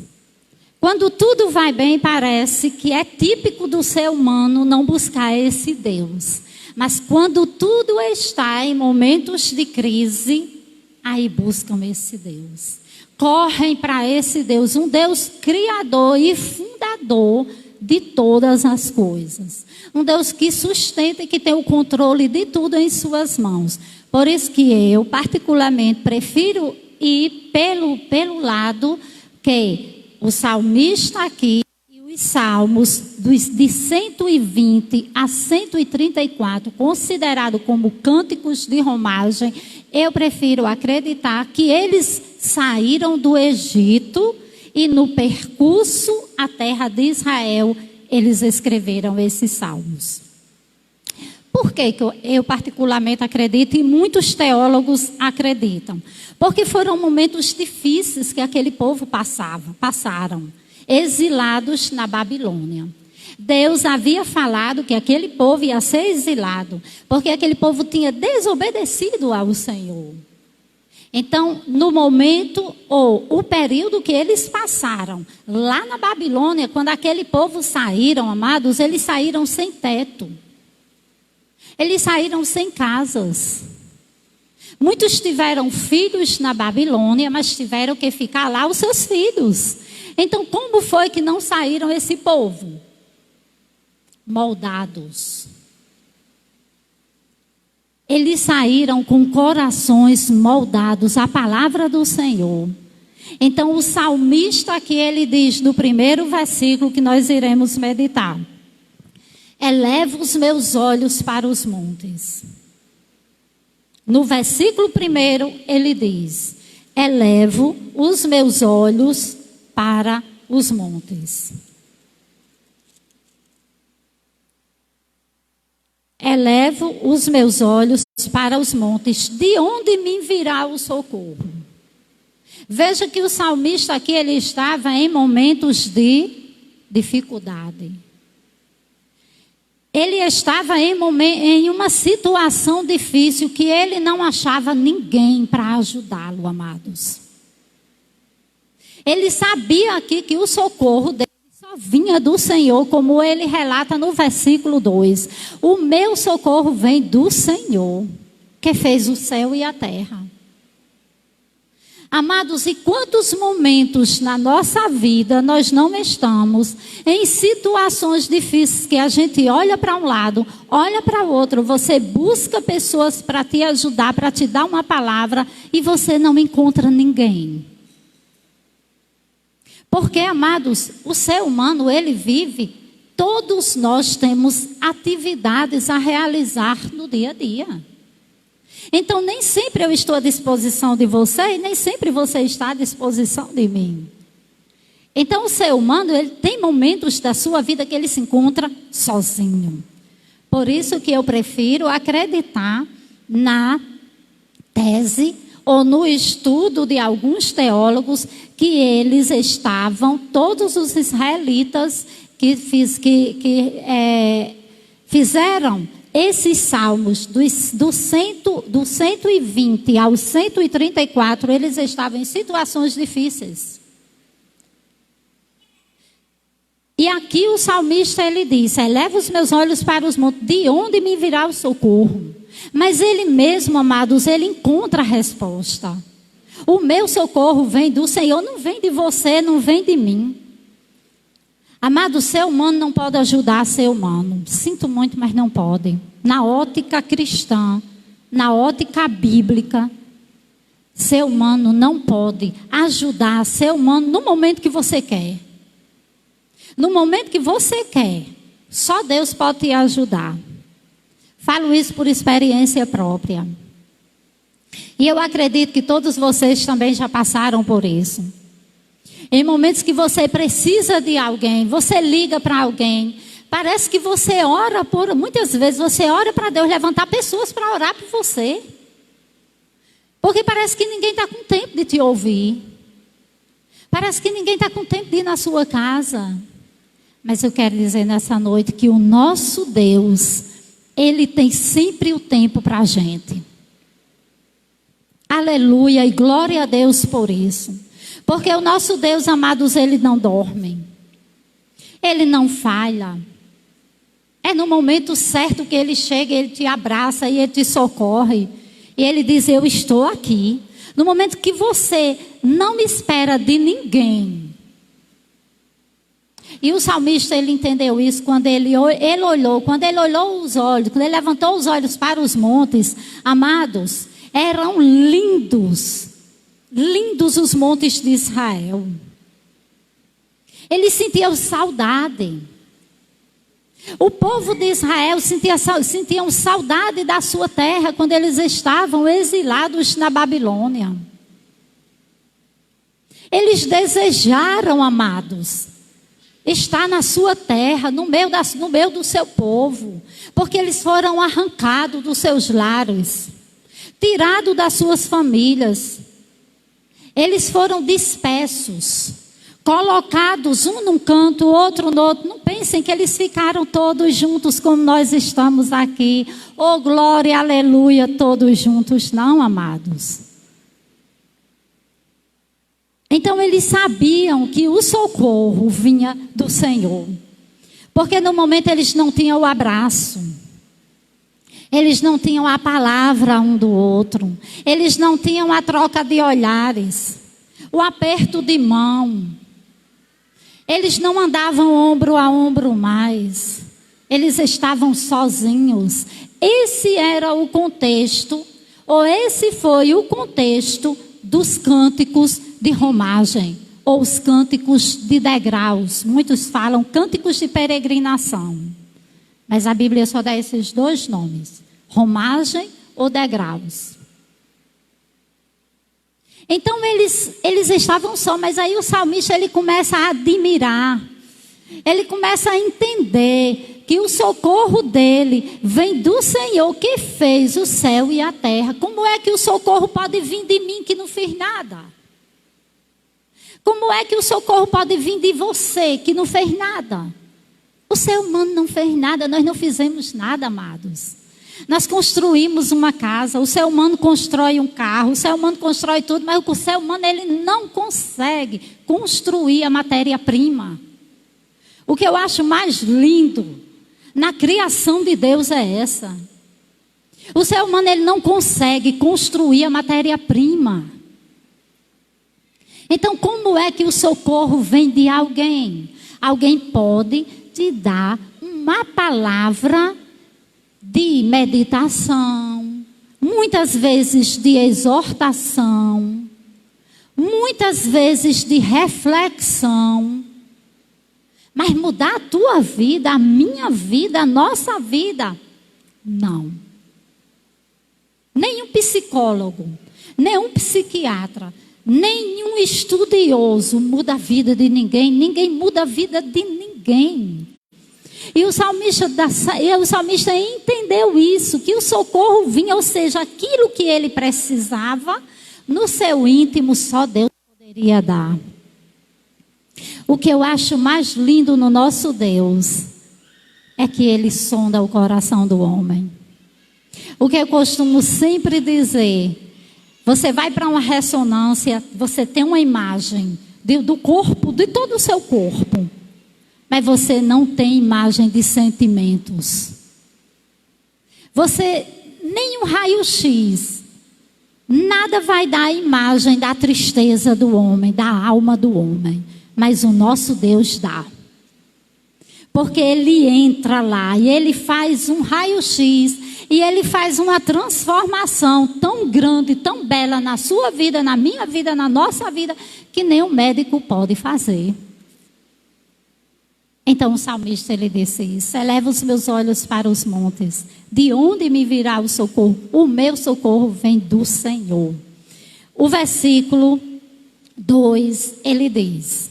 Quando tudo vai bem, parece que é típico do ser humano não buscar esse Deus. Mas quando tudo está em momentos de crise, aí buscam esse Deus. Correm para esse Deus, um Deus criador e fundador de todas as coisas. Um Deus que sustenta e que tem o controle de tudo em suas mãos. Por isso que eu, particularmente, prefiro ir pelo lado que o salmista aqui e o Os salmos de 120 a 134, considerado como cânticos de romagem, eu prefiro acreditar que eles saíram do Egito e no percurso à terra de Israel, eles escreveram esses salmos. Por que eu particularmente acredito e muitos teólogos acreditam? Porque foram momentos difíceis que aquele povo passaram, exilados na Babilônia. Deus havia falado que aquele povo ia ser exilado, porque aquele povo tinha desobedecido ao Senhor. Então, no momento ou o período que eles passaram lá na Babilônia, quando aquele povo saíram, amados, eles saíram sem teto. Eles saíram sem casas. Muitos tiveram filhos na Babilônia, mas tiveram que ficar lá os seus filhos. Então, como foi que não saíram esse povo? Moldados. Eles saíram com corações moldados à palavra do Senhor. Então, o salmista aqui, ele diz no primeiro versículo que nós iremos meditar: elevo os meus olhos para os montes. No versículo 1, ele diz: elevo os meus olhos para os montes. Elevo os meus olhos para os montes, de onde me virá o socorro? Veja que o salmista aqui, ele estava em momentos de dificuldade. Ele estava em uma situação difícil que ele não achava ninguém para ajudá-lo, amados. Ele sabia aqui que o socorro dele só vinha do Senhor, como ele relata no versículo 2. O meu socorro vem do Senhor, que fez o céu e a terra. Amados, e quantos momentos na nossa vida nós não estamos em situações difíceis que a gente olha para um lado, olha para o outro, você busca pessoas para te ajudar, para te dar uma palavra e você não encontra ninguém. Porque, amados, o ser humano, ele vive, todos nós temos atividades a realizar no dia a dia. Então, nem sempre eu estou à disposição de você e nem sempre você está à disposição de mim. Então, o ser humano, ele tem momentos da sua vida que ele se encontra sozinho. Por isso que eu prefiro acreditar na tese ou no estudo de alguns teólogos que eles estavam, todos os israelitas que fizeram esses salmos do 120 ao 134, eles estavam em situações difíceis. E aqui o salmista, ele diz: eleva os meus olhos para os montes, de onde me virá o socorro? Mas ele mesmo, amados, ele encontra a resposta. O meu socorro vem do Senhor, não vem de você, não vem de mim. Amado, ser humano não pode ajudar ser humano. Sinto muito, mas não pode. Na ótica cristã, na ótica bíblica, ser humano não pode ajudar ser humano no momento que você quer. No momento que você quer, só Deus pode te ajudar. Falo isso por experiência própria. E eu acredito que todos vocês também já passaram por isso. Em momentos que você precisa de alguém, você liga para alguém, parece que você ora muitas vezes você ora para Deus levantar pessoas para orar por você. Porque parece que ninguém está com tempo de te ouvir. Parece que ninguém está com tempo de ir na sua casa. Mas eu quero dizer nessa noite que o nosso Deus, Ele tem sempre o tempo para a gente. Aleluia e glória a Deus por isso. Porque o nosso Deus, amados, Ele não dorme. Ele não falha. É no momento certo que Ele chega, Ele te abraça e Ele te socorre. E Ele diz: eu estou aqui. No momento que você não me espera de ninguém. E o salmista, ele entendeu isso quando ele olhou os olhos, quando ele levantou os olhos para os montes. Amados, eram lindos. Lindos os montes de Israel. Eles sentiam saudade. O povo de Israel sentiam saudade da sua terra quando eles estavam exilados na Babilônia. Eles desejaram, amados, estar na sua terra, no meio do seu povo, porque eles foram arrancados dos seus lares, tirados das suas famílias. Eles foram dispersos, colocados um num canto, outro no outro. Não pensem que eles ficaram todos juntos como nós estamos aqui. Oh, glória, aleluia, todos juntos. Não, amados. Então eles sabiam que o socorro vinha do Senhor. Porque no momento eles não tinham o abraço. Eles não tinham a palavra um do outro. Eles não tinham a troca de olhares. O aperto de mão. Eles não andavam ombro a ombro mais. Eles estavam sozinhos. Esse era o contexto, ou esse foi o contexto dos cânticos de romagem, ou os cânticos de degraus. Muitos falam cânticos de peregrinação. Mas a Bíblia só dá esses dois nomes: romagem ou degraus. Então eles estavam só, mas aí o salmista ele começa a admirar, ele começa a entender que o socorro dele vem do Senhor que fez o céu e a terra. Como é que o socorro pode vir de mim que não fiz nada? Como é que o socorro pode vir de você que não fez nada? O ser humano não fez nada, nós não fizemos nada, amados. Nós construímos uma casa, o ser humano constrói um carro, o ser humano constrói tudo, mas o ser humano ele não consegue construir a matéria-prima. O que eu acho mais lindo na criação de Deus é essa. O ser humano ele não consegue construir a matéria-prima. Então, como é que o socorro vem de alguém? Alguém pode te dar uma palavra de meditação, muitas vezes de exortação, muitas vezes de reflexão. Mas mudar a tua vida, a minha vida, a nossa vida, não. Nenhum psicólogo, nenhum psiquiatra, nenhum estudioso muda a vida de ninguém. Ninguém muda a vida de ninguém. E o salmista entendeu isso, que o socorro vinha, ou seja, aquilo que ele precisava, no seu íntimo só Deus poderia dar. O que eu acho mais lindo no nosso Deus é que Ele sonda o coração do homem. O que eu costumo sempre dizer, você vai para uma ressonância, você tem uma imagem do corpo, de todo o seu corpo, mas você não tem imagem de sentimentos. Você, nem um raio-x, nada vai dar a imagem da tristeza do homem, da alma do homem. Mas o nosso Deus dá. Porque Ele entra lá e Ele faz um raio-x e Ele faz uma transformação tão grande, tão bela na sua vida, na minha vida, na nossa vida, que nem um médico pode fazer. Então o salmista ele disse isso: eleva os meus olhos para os montes, de onde me virá o socorro? O meu socorro vem do Senhor. O versículo 2, ele diz: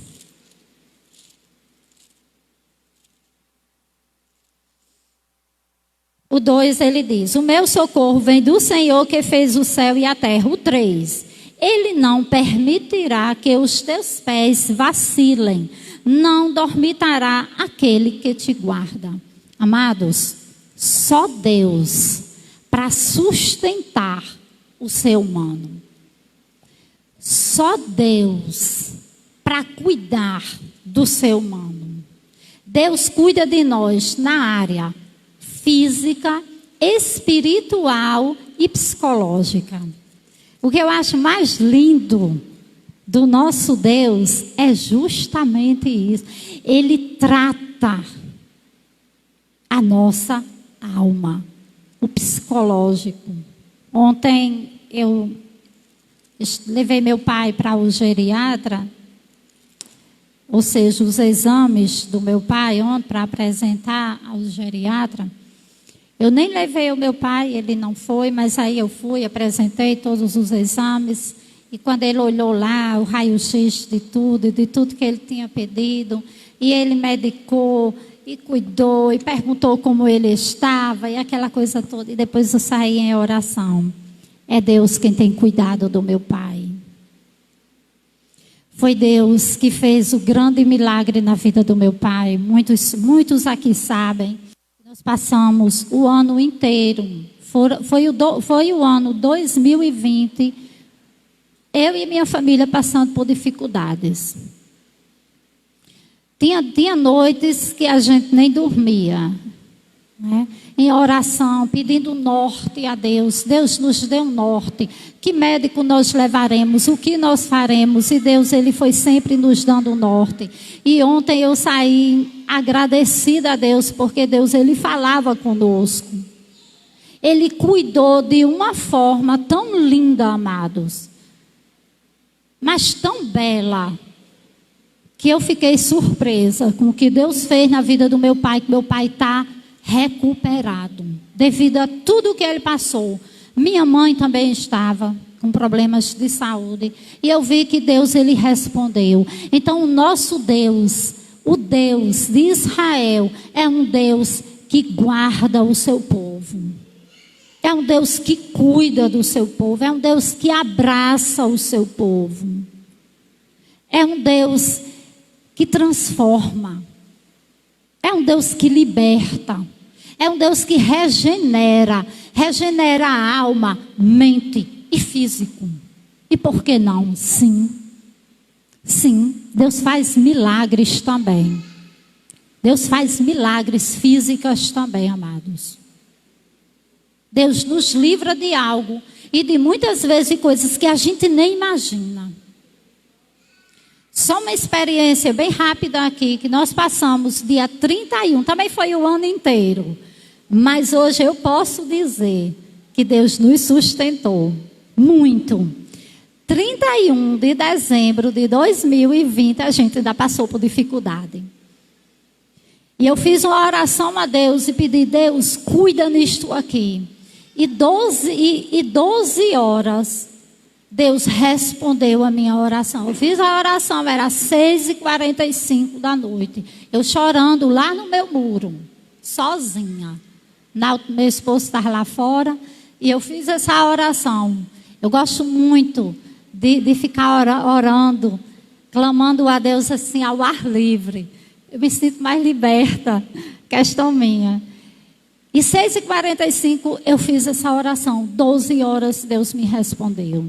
o 2 ele diz: o meu socorro vem do Senhor que fez o céu e a terra. O 3: Ele não permitirá que os teus pés vacilem, não dormitará aquele que te guarda. Amados, só Deus para sustentar o ser humano. Só Deus para cuidar do ser humano. Deus cuida de nós na área física, espiritual e psicológica. O que eu acho mais lindo do nosso Deus é justamente isso. Ele trata a nossa alma, o psicológico. Ontem eu levei meu pai para o geriatra ou seja, os exames do meu pai ontem para apresentar ao geriatra. Eu nem levei o meu pai, ele não foi, mas aí eu fui, apresentei todos os exames. E quando ele olhou lá, o raio-x de tudo que ele tinha pedido, e ele medicou, e cuidou, e perguntou como ele estava, e aquela coisa toda. E depois eu saí em oração. É Deus quem tem cuidado do meu pai. Foi Deus que fez o grande milagre na vida do meu pai. Muitos aqui sabem. Nós passamos o ano inteiro, foi o ano 2020, eu e minha família passando por dificuldades. Tinha noites que a gente nem dormia, né? Em oração, pedindo norte a Deus. Deus nos deu um norte. Que médico nós levaremos? O que nós faremos? E Deus, Ele foi sempre nos dando um norte. E ontem eu saí agradecida a Deus, porque Deus, Ele falava conosco. Ele cuidou de uma forma tão linda, amados. Mas tão bela, que eu fiquei surpresa com o que Deus fez na vida do meu pai, que meu pai está recuperado, devido a tudo que ele passou. Minha mãe também estava com problemas de saúde, e eu vi que Deus, Ele respondeu. Então o nosso Deus, o Deus de Israel, é um Deus que guarda o seu povo. É um Deus que cuida do seu povo, é um Deus que abraça o seu povo. É um Deus que transforma. É um Deus que liberta. É um Deus que regenera a alma, mente e físico. E por que não? Sim, Deus faz milagres também. Deus faz milagres físicos também, amados. Deus nos livra de algo e de muitas vezes de coisas que a gente nem imagina. Só uma experiência bem rápida aqui, que nós passamos dia 31, também foi o ano inteiro. Mas hoje eu posso dizer que Deus nos sustentou muito. 31 de dezembro de 2020, a gente ainda passou por dificuldade. E eu fiz uma oração a Deus e pedi: Deus, cuida nisto aqui. E 12 horas, Deus respondeu a minha oração. Eu fiz a oração, era 6h45 da noite. Eu chorando lá no meu muro, sozinha. Meu esposo estava lá fora e eu fiz essa oração. Eu gosto muito de ficar orando, clamando a Deus assim ao ar livre. Eu me sinto mais liberta, questão minha. E 6h45 eu fiz essa oração. 12 horas Deus me respondeu.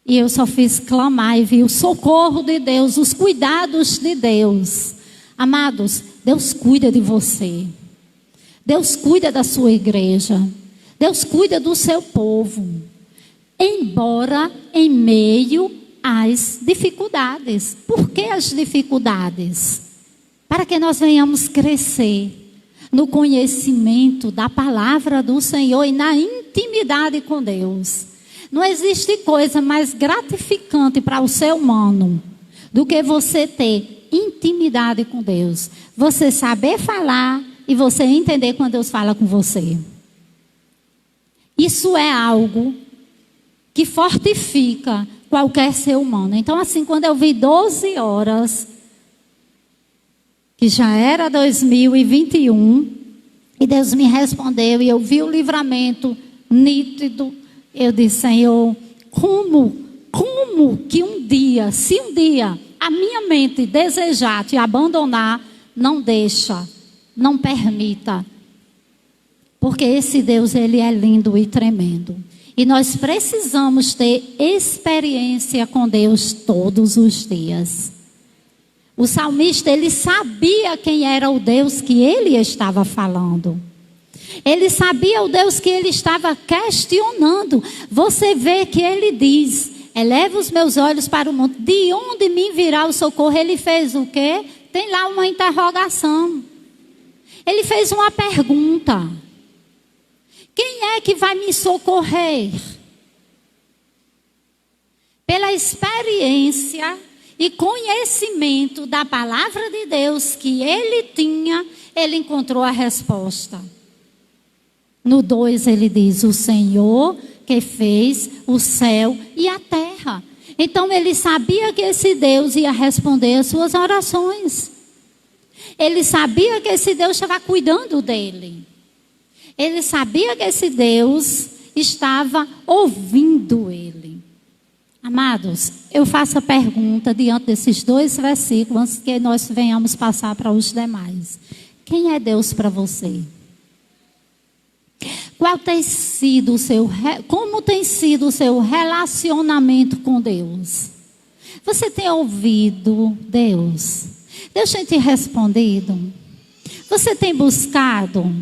E eu só fiz clamar e vi o socorro de Deus, os cuidados de Deus. Amados, Deus cuida de você. Deus cuida da sua igreja. Deus cuida do seu povo. Embora em meio às dificuldades. Por que as dificuldades? Para que nós venhamos crescer no conhecimento da palavra do Senhor e na intimidade com Deus. Não existe coisa mais gratificante para o ser humano do que você ter intimidade com Deus. Você saber falar e você entender quando Deus fala com você. Isso é algo que fortifica qualquer ser humano. Então, assim, quando eu vi 12 horas, que já era 2021, e Deus me respondeu, e eu vi o livramento nítido, eu disse: Senhor, como que um dia, se um dia a minha mente desejar te abandonar, não deixa, não permita. Porque esse Deus, Ele é lindo e tremendo. E nós precisamos ter experiência com Deus todos os dias. O salmista, ele sabia quem era o Deus que ele estava falando. Ele sabia o Deus que ele estava questionando. Você vê que ele diz: eleva os meus olhos para o monte. De onde me virá o socorro? Ele fez o quê? Tem lá uma interrogação. Ele fez uma pergunta: quem é que vai me socorrer? Pela experiência e conhecimento da palavra de Deus que ele tinha, ele encontrou a resposta. No 2 ele diz: o Senhor que fez o céu e a terra. Então ele sabia que esse Deus ia responder as suas orações. Ele sabia que esse Deus estava cuidando dele. Ele sabia que esse Deus estava ouvindo ele. Amados, eu faço a pergunta diante desses 2 versículos, que nós venhamos passar para os demais. Quem é Deus para você? Como tem sido o seu relacionamento com Deus? Você tem ouvido Deus? Deus tem te respondido? Você tem buscado?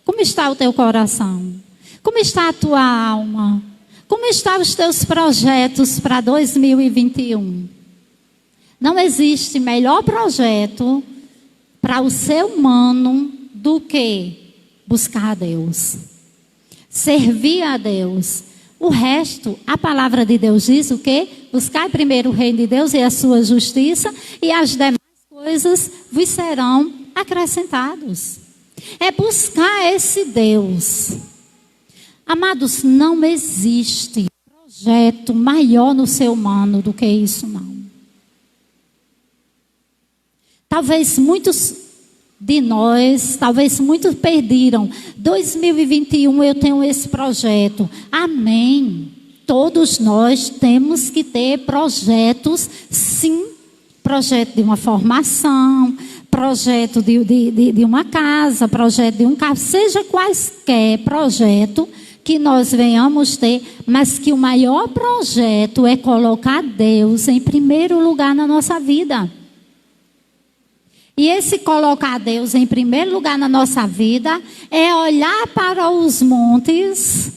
Como está o teu coração? Como está a tua alma? Como estão os teus projetos para 2021? Não existe melhor projeto para o ser humano do que buscar a Deus, servir a Deus. O resto, a palavra de Deus diz o quê? Buscar primeiro o reino de Deus e a sua justiça, e as demais coisas vos serão acrescentados. É buscar esse Deus. Amados, não existe projeto maior no ser humano do que isso, não. Talvez muitos de nós, talvez muitos perderam. 2021 eu tenho esse projeto. Amém. Todos nós temos que ter projetos, sim. Projeto de uma formação, projeto de uma casa, projeto de um carro, seja quaisquer projeto que nós venhamos ter, mas que o maior projeto é colocar Deus em primeiro lugar na nossa vida. E esse colocar Deus em primeiro lugar na nossa vida é olhar para os montes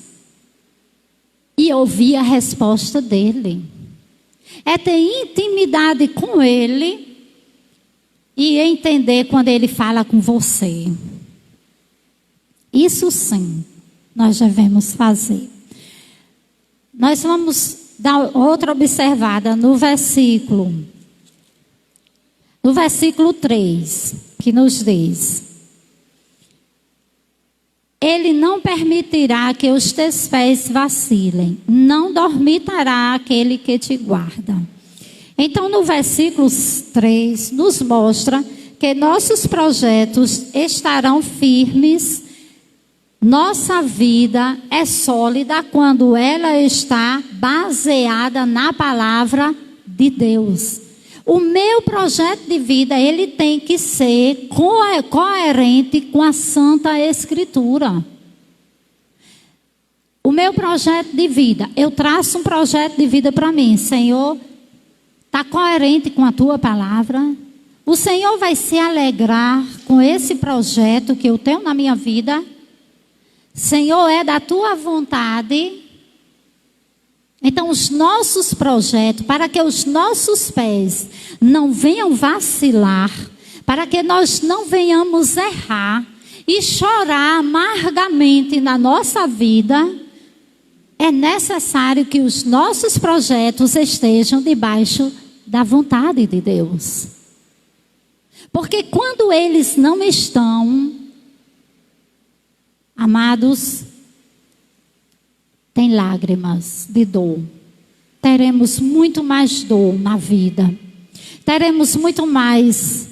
e ouvir a resposta dele. É ter intimidade com ele e entender quando ele fala com você. Isso sim, nós devemos fazer. Nós vamos dar outra observada no versículo 3, que nos diz: Ele não permitirá que os teus pés vacilem, não dormitará aquele que te guarda. Então, no versículo 3, nos mostra que nossos projetos estarão firmes. Nossa vida é sólida quando ela está baseada na palavra de Deus. O meu projeto de vida, ele tem que ser coerente com a Santa Escritura. O meu projeto de vida, eu traço um projeto de vida para mim. Senhor, está coerente com a tua palavra? O Senhor vai se alegrar com esse projeto que eu tenho na minha vida? Senhor, é da tua vontade? Então, os nossos projetos, para que os nossos pés não venham vacilar, para que nós não venhamos errar e chorar amargamente na nossa vida, é necessário que os nossos projetos estejam debaixo da vontade de Deus. Porque quando eles não estão, amados, tem lágrimas de dor. Teremos muito mais dor na vida. Teremos muito mais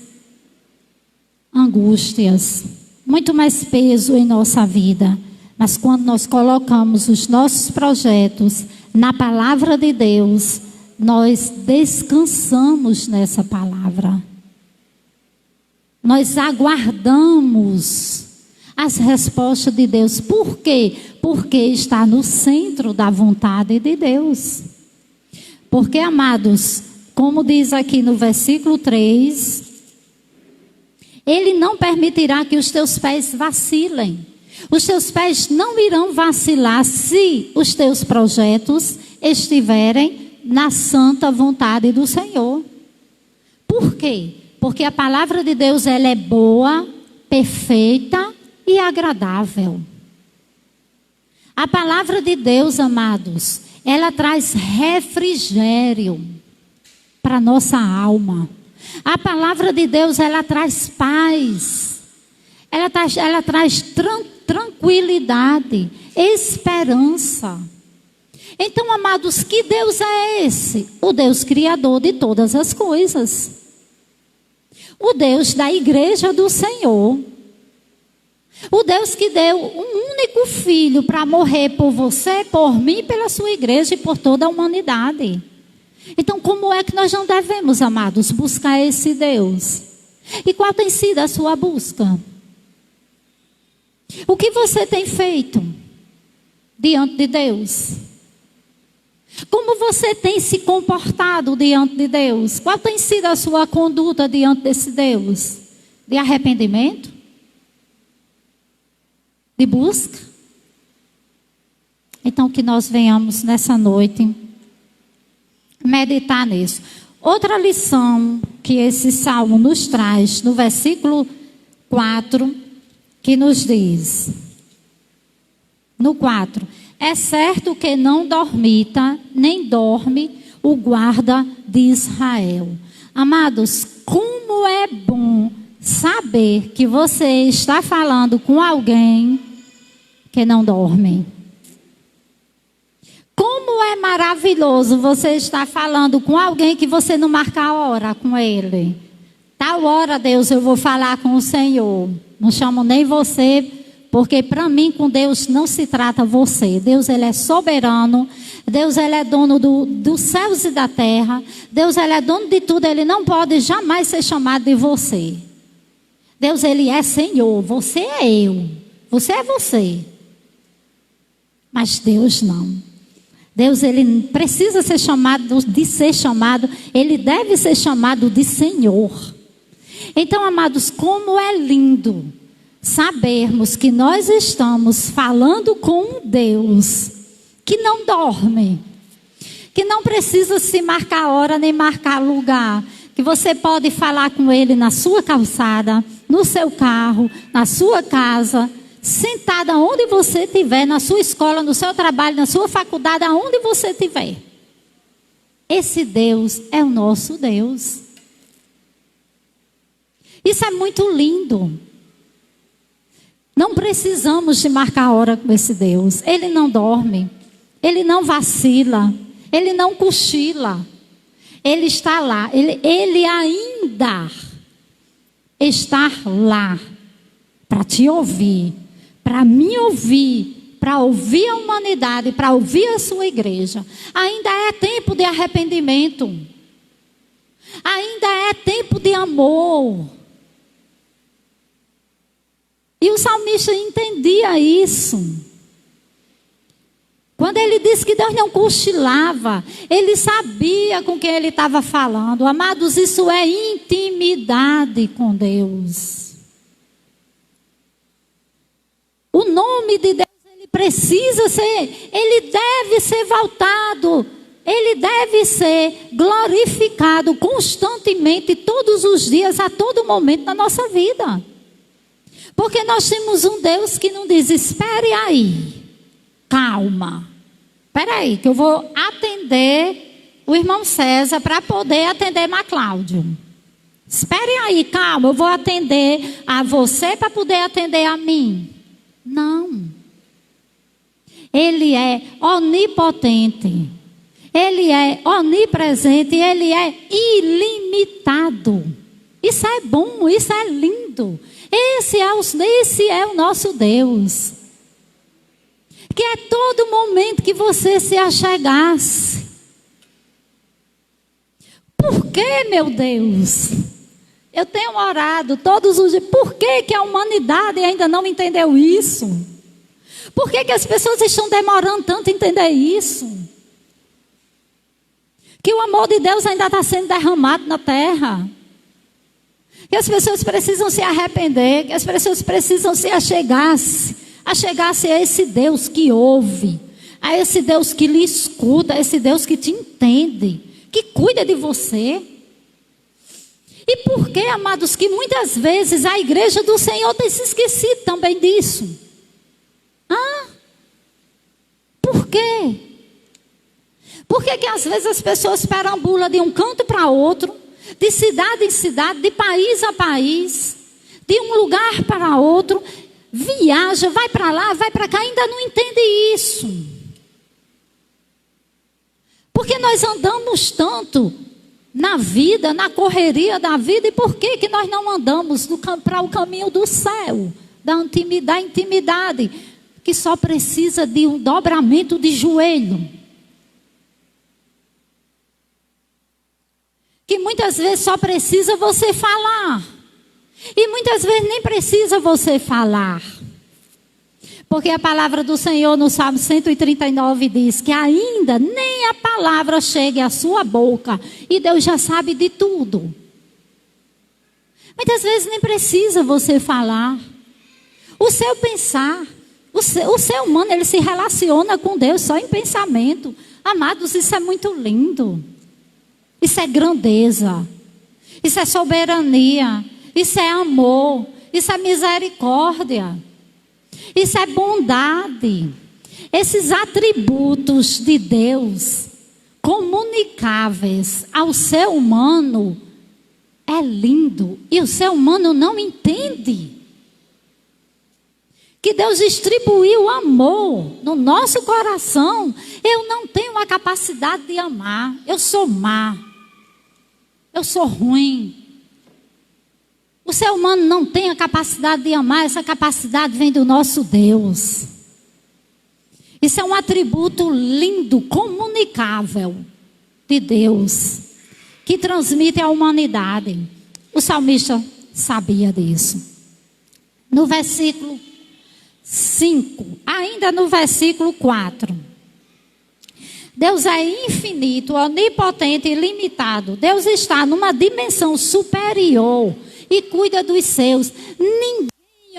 angústias, muito mais peso em nossa vida. Mas quando nós colocamos os nossos projetos na palavra de Deus, nós descansamos nessa palavra. Nós aguardamos as respostas de Deus. Por quê? Porque está no centro da vontade de Deus. Porque, amados, como diz aqui no versículo 3, Ele não permitirá que os teus pés vacilem. Os teus pés não irão vacilar se os teus projetos estiverem na santa vontade do Senhor. Por quê? Porque a palavra de Deus, ela é boa, perfeita e agradável. A palavra de Deus, amados, ela traz refrigério. para a nossa alma. A palavra de Deus, ela traz paz. Ela traz tranquilidade, esperança. Então, amados, que Deus é esse? O Deus criador de todas as coisas. O Deus da igreja do Senhor. O Deus que deu um único filho para morrer por você, por mim, pela sua igreja e por toda a humanidade. Então, como é que nós não devemos, amados, buscar esse Deus? E qual tem sido a sua busca? O que você tem feito diante de Deus? Como você tem se comportado diante de Deus? Qual tem sido a sua conduta diante desse Deus? De arrependimento? De busca? Então, que nós venhamos nessa noite meditar nisso. Outra lição que esse salmo nos traz, no versículo 4, que nos diz, no 4, é certo que não dormita, nem dorme o guarda de Israel. Amados, como é bom saber que você está falando com alguém que não dorme. Como é maravilhoso você estar falando com alguém que você não marca a hora com ele. Tal hora, Deus, eu vou falar com o Senhor. Não chamo nem você, porque para mim com Deus não se trata você. Deus, ele é soberano. Deus, ele é dono dos céus e da terra. Deus, ele é dono de tudo. Ele não pode jamais ser chamado de você. Deus, ele é Senhor. Você é eu. Você é você. Mas Deus não. Deus, ele precisa ser chamado, ele deve ser chamado de Senhor. Então, amados, como é lindo sabermos que nós estamos falando com um Deus que não dorme, que não precisa se marcar hora nem marcar lugar, que você pode falar com ele na sua calçada, no seu carro, na sua casa, sentada onde você estiver, na sua escola, no seu trabalho, na sua faculdade, aonde você estiver. Esse Deus é o nosso Deus. Isso é muito lindo. Não precisamos de marcar hora com esse Deus. Ele não dorme, ele não vacila, ele não cochila. Ele está lá, ele ainda está lá para te ouvir, para me ouvir, para ouvir a humanidade, para ouvir a sua igreja. Ainda é tempo de arrependimento. Ainda é tempo de amor. E o salmista entendia isso. Quando ele disse que Deus não cochilava, ele sabia com quem ele estava falando. Amados, isso é intimidade com Deus. O nome de Deus, ele deve ser voltado, ele deve ser glorificado constantemente, todos os dias, a todo momento da nossa vida. Porque nós temos um Deus que não diz, espere aí, calma. Espera aí, que eu vou atender o irmão César para poder atender Macláudio. Espere aí, calma, eu vou atender a você para poder atender a mim. Não. Ele é onipotente. Ele é onipresente. Ele é ilimitado. Isso é bom, isso é lindo. Esse é o nosso Deus. Que é todo momento que você se achegasse. Por que, meu Deus? Eu tenho orado todos os dias. Por que a humanidade ainda não entendeu isso? Por que as pessoas estão demorando tanto a entender isso? Que o amor de Deus ainda está sendo derramado na terra. Que as pessoas precisam se arrepender. Que as pessoas precisam se achegar-se a esse Deus que ouve. A esse Deus que lhe escuta. A esse Deus que te entende. Que cuida de você. E por que, amados, que muitas vezes a igreja do Senhor tem se esquecido também disso? Por quê? Por que às vezes as pessoas perambulam de um canto para outro, de cidade em cidade, de país a país, de um lugar para outro, viaja, vai para lá, vai para cá, ainda não entende isso? Porque nós andamos tanto na vida, na correria da vida, e por que nós não andamos para o caminho do céu, da intimidade, que só precisa de um dobramento de joelho? Que muitas vezes só precisa você falar. E muitas vezes nem precisa você falar. Porque a palavra do Senhor no Salmo 139 diz que ainda nem a palavra chegue à sua boca. E Deus já sabe de tudo. Muitas vezes nem precisa você falar. O seu pensar, o ser humano, ele se relaciona com Deus só em pensamento. Amados, isso é muito lindo. Isso é grandeza, isso é soberania, isso é amor, isso é misericórdia, isso é bondade. Esses atributos de Deus, comunicáveis ao ser humano, é lindo. E o ser humano não entende. Que Deus distribuiu amor no nosso coração. Eu não tenho a capacidade de amar, eu sou má. Eu sou ruim. O ser humano não tem a capacidade de amar. Essa capacidade vem do nosso Deus. Isso é um atributo lindo, comunicável de Deus, que transmite à humanidade. O salmista sabia disso. No versículo 5, ainda no versículo 4. Deus é infinito, onipotente e ilimitado. Deus está numa dimensão superior e cuida dos seus. Ninguém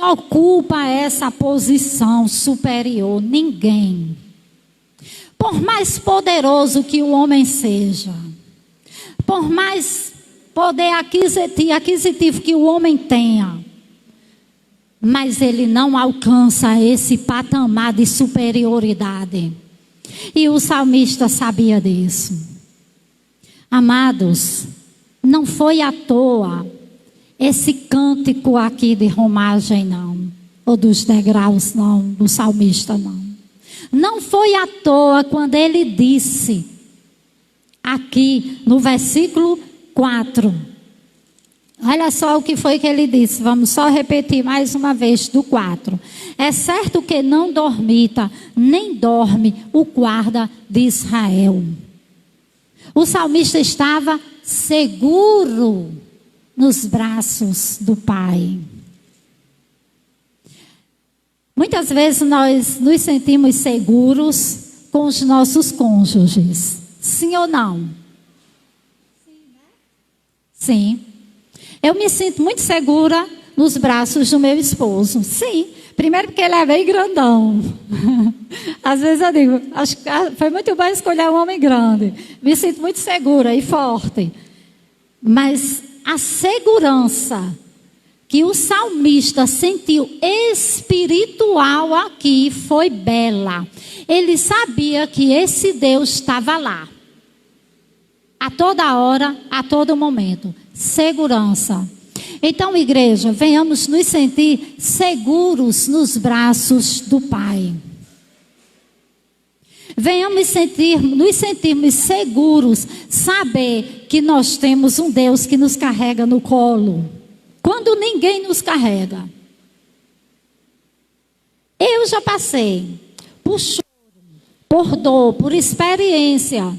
ocupa essa posição superior. Ninguém. Por mais poderoso que o homem seja, por mais poder aquisitivo que o homem tenha, mas ele não alcança esse patamar de superioridade. E o salmista sabia disso. Amados, não foi à toa esse cântico aqui de romagem, não. Ou dos degraus, não. Do salmista, não. Não foi à toa quando ele disse, aqui no versículo 4. Olha só o que foi que ele disse. Vamos só repetir mais uma vez do 4. É certo que não dormita, nem dorme o guarda de Israel. O salmista estava seguro nos braços do Pai. Muitas vezes nós nos sentimos seguros com os nossos cônjuges. Sim ou não? Sim. Eu me sinto muito segura nos braços do meu esposo. Sim. Primeiro porque ele é bem grandão. Às vezes eu digo, acho que foi muito bom escolher um homem grande. Me sinto muito segura e forte. Mas a segurança que o salmista sentiu espiritual aqui foi bela. Ele sabia que esse Deus estava lá. A toda hora, a todo momento. Segurança. Então, igreja, venhamos nos sentir seguros nos braços do Pai. Venhamos nos sentirmos seguros, saber que nós temos um Deus que nos carrega no colo. Quando ninguém nos carrega. Eu já passei por choro, por dor, por experiência,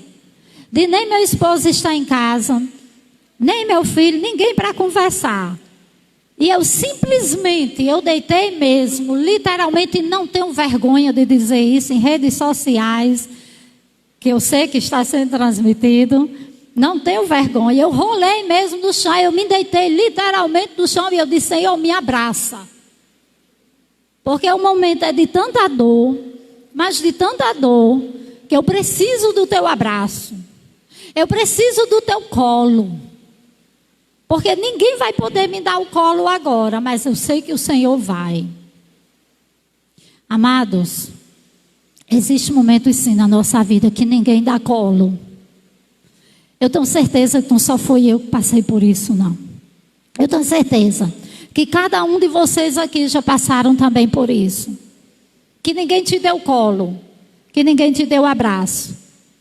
de nem meu esposo estar em casa, nem meu filho, ninguém para conversar. E eu simplesmente, eu deitei mesmo, literalmente não tenho vergonha de dizer isso em redes sociais, que eu sei que está sendo transmitido, não tenho vergonha. Eu rolei mesmo no chão, eu me deitei literalmente no chão e eu disse, Senhor, me abraça. Porque o momento é de tanta dor, mas de tanta dor, que eu preciso do teu abraço. Eu preciso do teu colo. Porque ninguém vai poder me dar o colo agora, mas eu sei que o Senhor vai. Amados, Existem momentos sim na nossa vida que ninguém dá colo. Eu tenho certeza que não só fui eu que passei por isso, não. Eu tenho certeza que cada um de vocês aqui já passaram também por isso. Que ninguém te deu colo, que ninguém te deu abraço,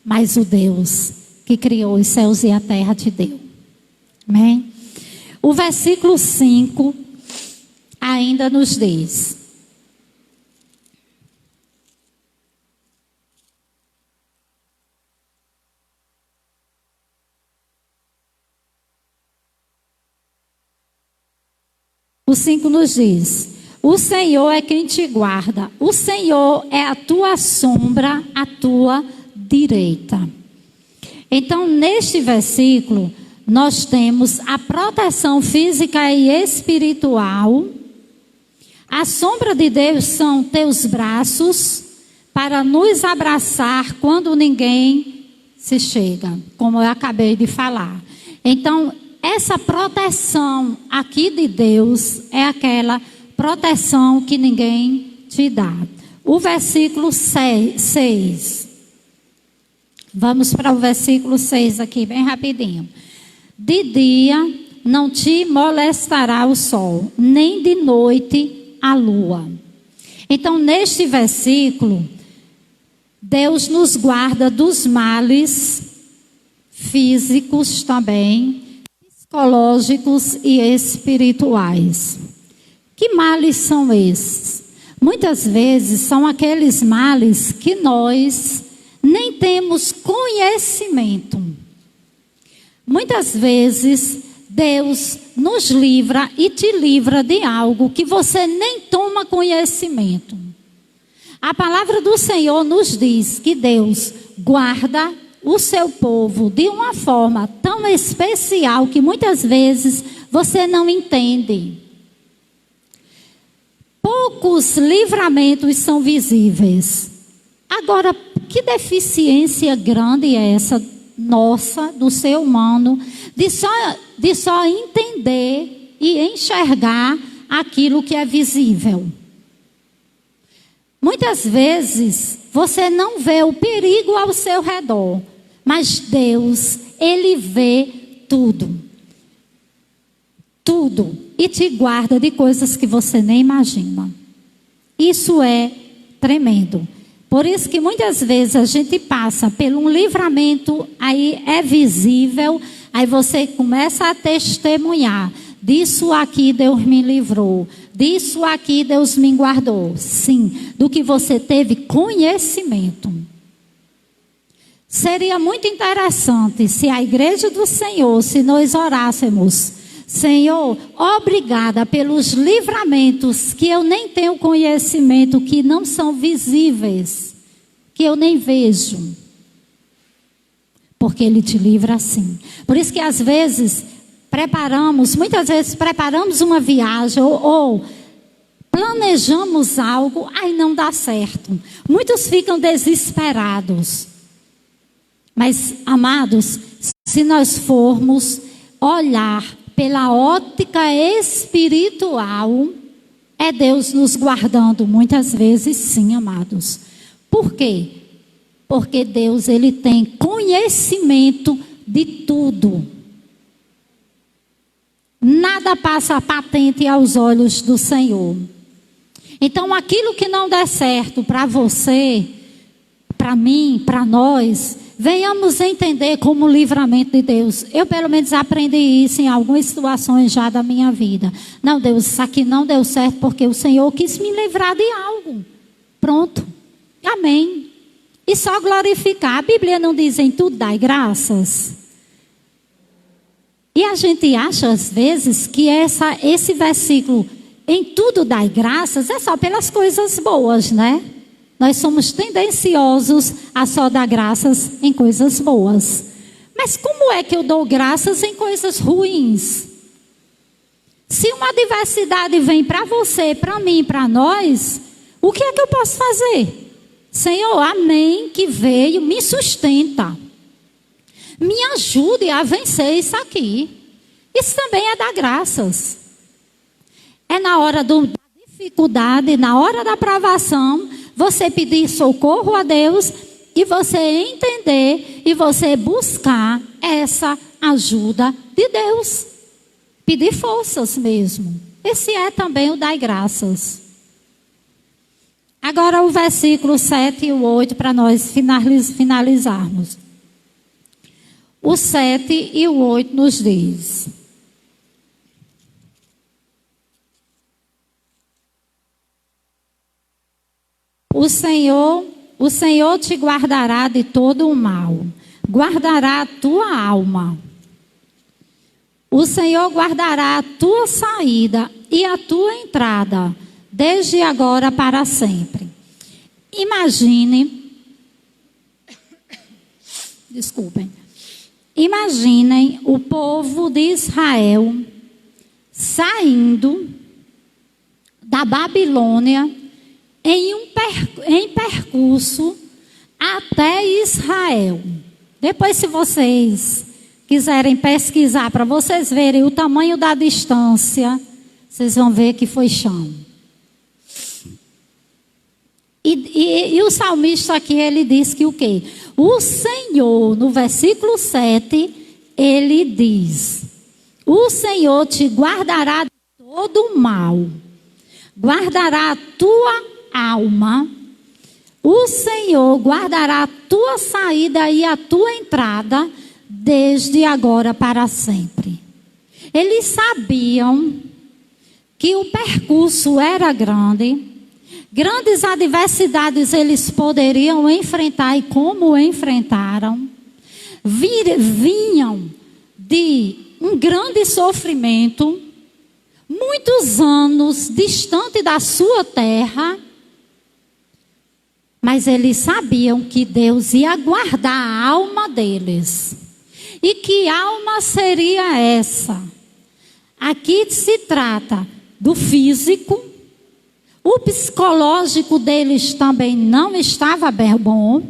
mas o Deus que criou os céus e a terra te deu. Amém? O versículo 5 ainda nos diz: o 5 nos diz: o Senhor é quem te guarda, o Senhor é a tua sombra, a tua direita. Então, neste versículo, nós temos a proteção física e espiritual. A sombra de Deus são teus braços para nos abraçar quando ninguém se chega, como eu acabei de falar. Então, essa proteção aqui de Deus é aquela proteção que ninguém te dá. O versículo 6. Vamos para o versículo 6 aqui, bem rapidinho. De dia não te molestará o sol, nem de noite a lua. Então, neste versículo, Deus nos guarda dos males físicos também, psicológicos e espirituais. Que males são esses? Muitas vezes são aqueles males que nós nem temos conhecimento. Muitas vezes Deus nos livra e te livra de algo que você nem toma conhecimento. A palavra do Senhor nos diz que Deus guarda o seu povo de uma forma tão especial que muitas vezes você não entende. Poucos livramentos são visíveis. Agora, que deficiência grande é essa nossa, do ser humano, de só entender e enxergar aquilo que é visível. Muitas vezes você não vê o perigo ao seu redor, mas Deus, Ele vê tudo. Tudo. E te guarda de coisas que você nem imagina. Isso é tremendo. Por isso que muitas vezes a gente passa por um livramento, aí é visível, aí você começa a testemunhar. Disso aqui Deus me livrou, disso aqui Deus me guardou. Sim, do que você teve conhecimento. Seria muito interessante se a igreja do Senhor, se nós orássemos: Senhor, obrigada pelos livramentos que eu nem tenho conhecimento, que não são visíveis, que eu nem vejo. Porque Ele te livra assim. Por isso que às vezes muitas vezes preparamos uma viagem ou planejamos algo, aí não dá certo. Muitos ficam desesperados. Mas, amados, se nós formos olhar pela ótica espiritual, é Deus nos guardando muitas vezes, sim, amados. Por quê? Porque Deus, Ele tem conhecimento de tudo. Nada passa patente aos olhos do Senhor. Então, aquilo que não der certo para você, para mim, para nós, venhamos entender como livramento de Deus. Eu pelo menos aprendi isso em algumas situações já da minha vida. Não, Deus, isso aqui não deu certo porque o Senhor quis me livrar de algo. Pronto. Amém. E só glorificar. A Bíblia não diz em tudo dai graças. E a gente acha às vezes que esse versículo, em tudo dai graças, é só pelas coisas boas, né? Nós somos tendenciosos a só dar graças em coisas boas. Mas como é que eu dou graças em coisas ruins? Se uma adversidade vem para você, para mim, para nós, o que é que eu posso fazer? Senhor, amém, que veio, me sustenta. Me ajude a vencer isso aqui. Isso também é dar graças. É na hora da dificuldade, na hora da provação, você pedir socorro a Deus e você entender e você buscar essa ajuda de Deus. Pedir forças mesmo. Esse é também o dar graças. Agora o versículo 7 e o 8 para nós finalizarmos. O 7 e o 8 nos diz: O Senhor te guardará de todo o mal, guardará a tua alma. O Senhor guardará a tua saída e a tua entrada, desde agora para sempre. Imaginem o povo de Israel saindo da Babilônia em percurso até Israel. Depois, se vocês quiserem pesquisar para vocês verem o tamanho da distância, vocês vão ver que foi chão. E o salmista aqui, ele diz que o quê? O Senhor, no versículo 7, ele diz: o Senhor te guardará de todo o mal, guardará a tua alma, o Senhor guardará a tua saída e a tua entrada, desde agora para sempre. Eles sabiam que o percurso era grande, grandes adversidades eles poderiam enfrentar e como enfrentaram. Vinham de um grande sofrimento, muitos anos distante da sua terra, mas eles sabiam que Deus ia guardar a alma deles. E que alma seria essa? Aqui se trata do físico. O psicológico deles também não estava bem bom.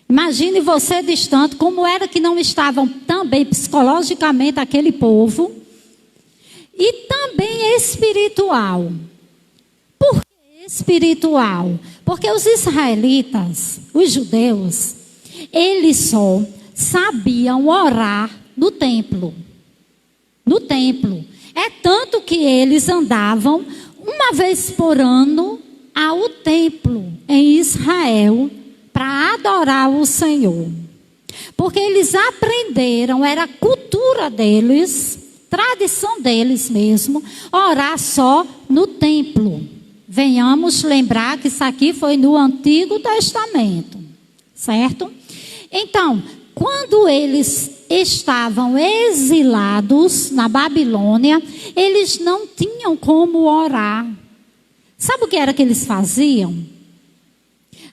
Imagine você distante, como era que não estavam também psicologicamente aquele povo. E também espiritual. Por que espiritual? Porque os israelitas, os judeus, eles só sabiam orar no templo. No templo. É tanto que eles andavam uma vez por ano ao templo em Israel para adorar o Senhor. Porque eles aprenderam, era a cultura deles, tradição deles mesmo, orar só no templo. Venhamos lembrar que isso aqui foi no Antigo Testamento, certo? Então, quando eles estavam exilados na Babilônia, eles não tinham como orar. Sabe o que era que eles faziam?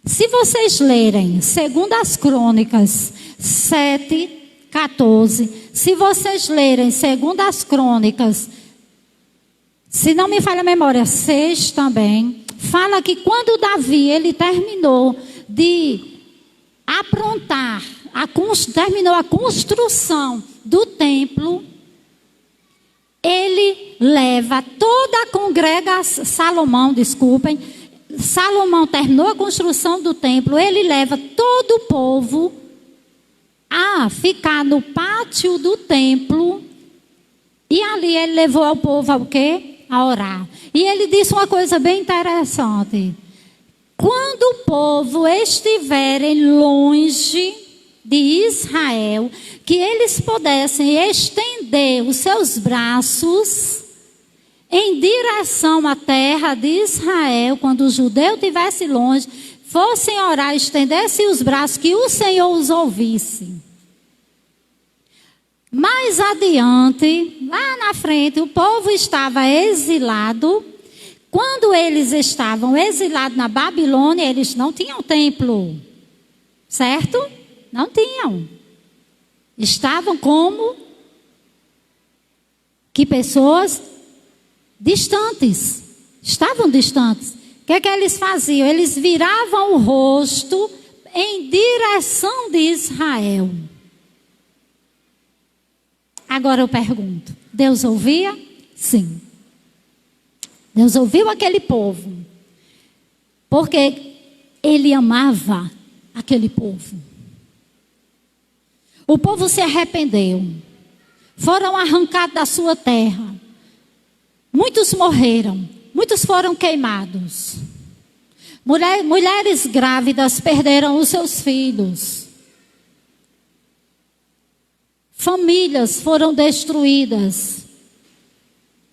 Se vocês lerem 2 Crônicas 7, 14, se vocês lerem 2 Crônicas, se não me falha a memória, 6 também, fala que quando Davi ele terminou de aprontar, terminou a construção do templo, ele leva toda a congregação, Salomão terminou a construção do templo, ele leva todo o povo a ficar no pátio do templo, e ali ele levou ao povo ao quê? A orar. E ele disse uma coisa bem interessante: quando o povo estiverem longe de Israel, que eles pudessem estender os seus braços em direção à terra de Israel, quando o judeu estivesse longe, fossem orar, estendessem os braços, que o Senhor os ouvisse. Mais adiante, lá na frente, o povo estava exilado. Quando eles estavam exilados na Babilônia, eles não tinham templo, certo? Não tinham. Estavam como que pessoas distantes. Estavam distantes. O que é que eles faziam? Eles viravam o rosto em direção de Israel. Agora eu pergunto, Deus ouvia? Sim. Deus ouviu aquele povo. Porque ele amava aquele povo. O povo se arrependeu. Foram arrancados da sua terra. Muitos morreram. Muitos foram queimados. Mulheres grávidas perderam os seus filhos. Famílias foram destruídas.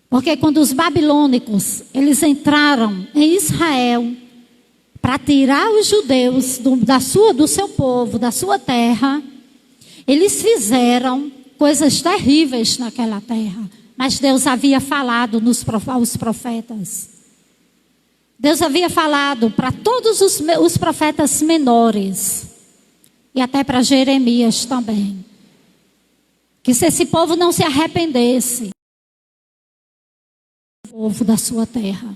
Porque quando os babilônicos, eles entraram em Israel para tirar os judeus do seu povo, da sua terra, eles fizeram coisas terríveis naquela terra. Mas Deus havia falado aos profetas. Deus havia falado para todos os profetas menores. E até para Jeremias também. Que se esse povo não se arrependesse, o povo da sua terra.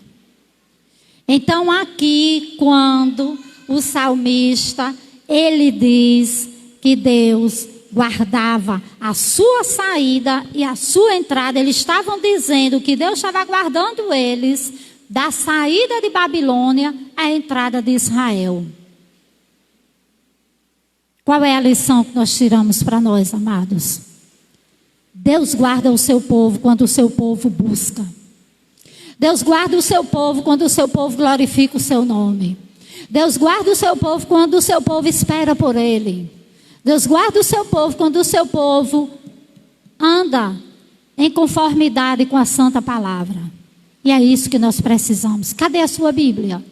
Então aqui, quando o salmista, ele diz que Deus guardava a sua saída e a sua entrada. Eles estavam dizendo que Deus estava guardando eles da saída de Babilônia à entrada de Israel. Qual é a lição que nós tiramos para nós, amados? Deus guarda o seu povo quando o seu povo busca. Deus guarda o seu povo quando o seu povo glorifica o seu nome. Deus guarda o seu povo quando o seu povo espera por ele. Deus guarda o seu povo quando o seu povo anda em conformidade com a santa palavra. E é isso que nós precisamos. Cadê a sua Bíblia?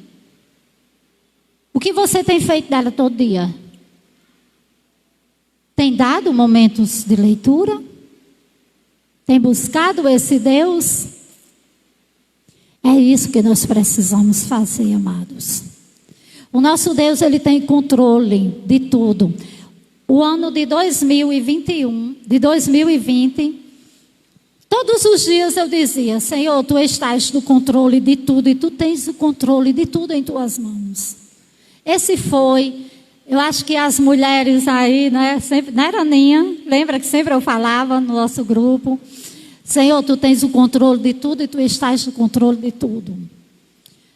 O que você tem feito dela todo dia? Tem dado momentos de leitura? Tem buscado esse Deus? É isso que nós precisamos fazer, amados. O nosso Deus, ele tem controle de tudo. O ano de 2021, de 2020, todos os dias eu dizia: Senhor, Tu estás no controle de tudo e Tu tens o controle de tudo em Tuas mãos. Esse foi, eu acho que as mulheres aí, né, sempre, não era Aninha, lembra que sempre eu falava no nosso grupo: Senhor, Tu tens o controle de tudo e Tu estás no controle de tudo.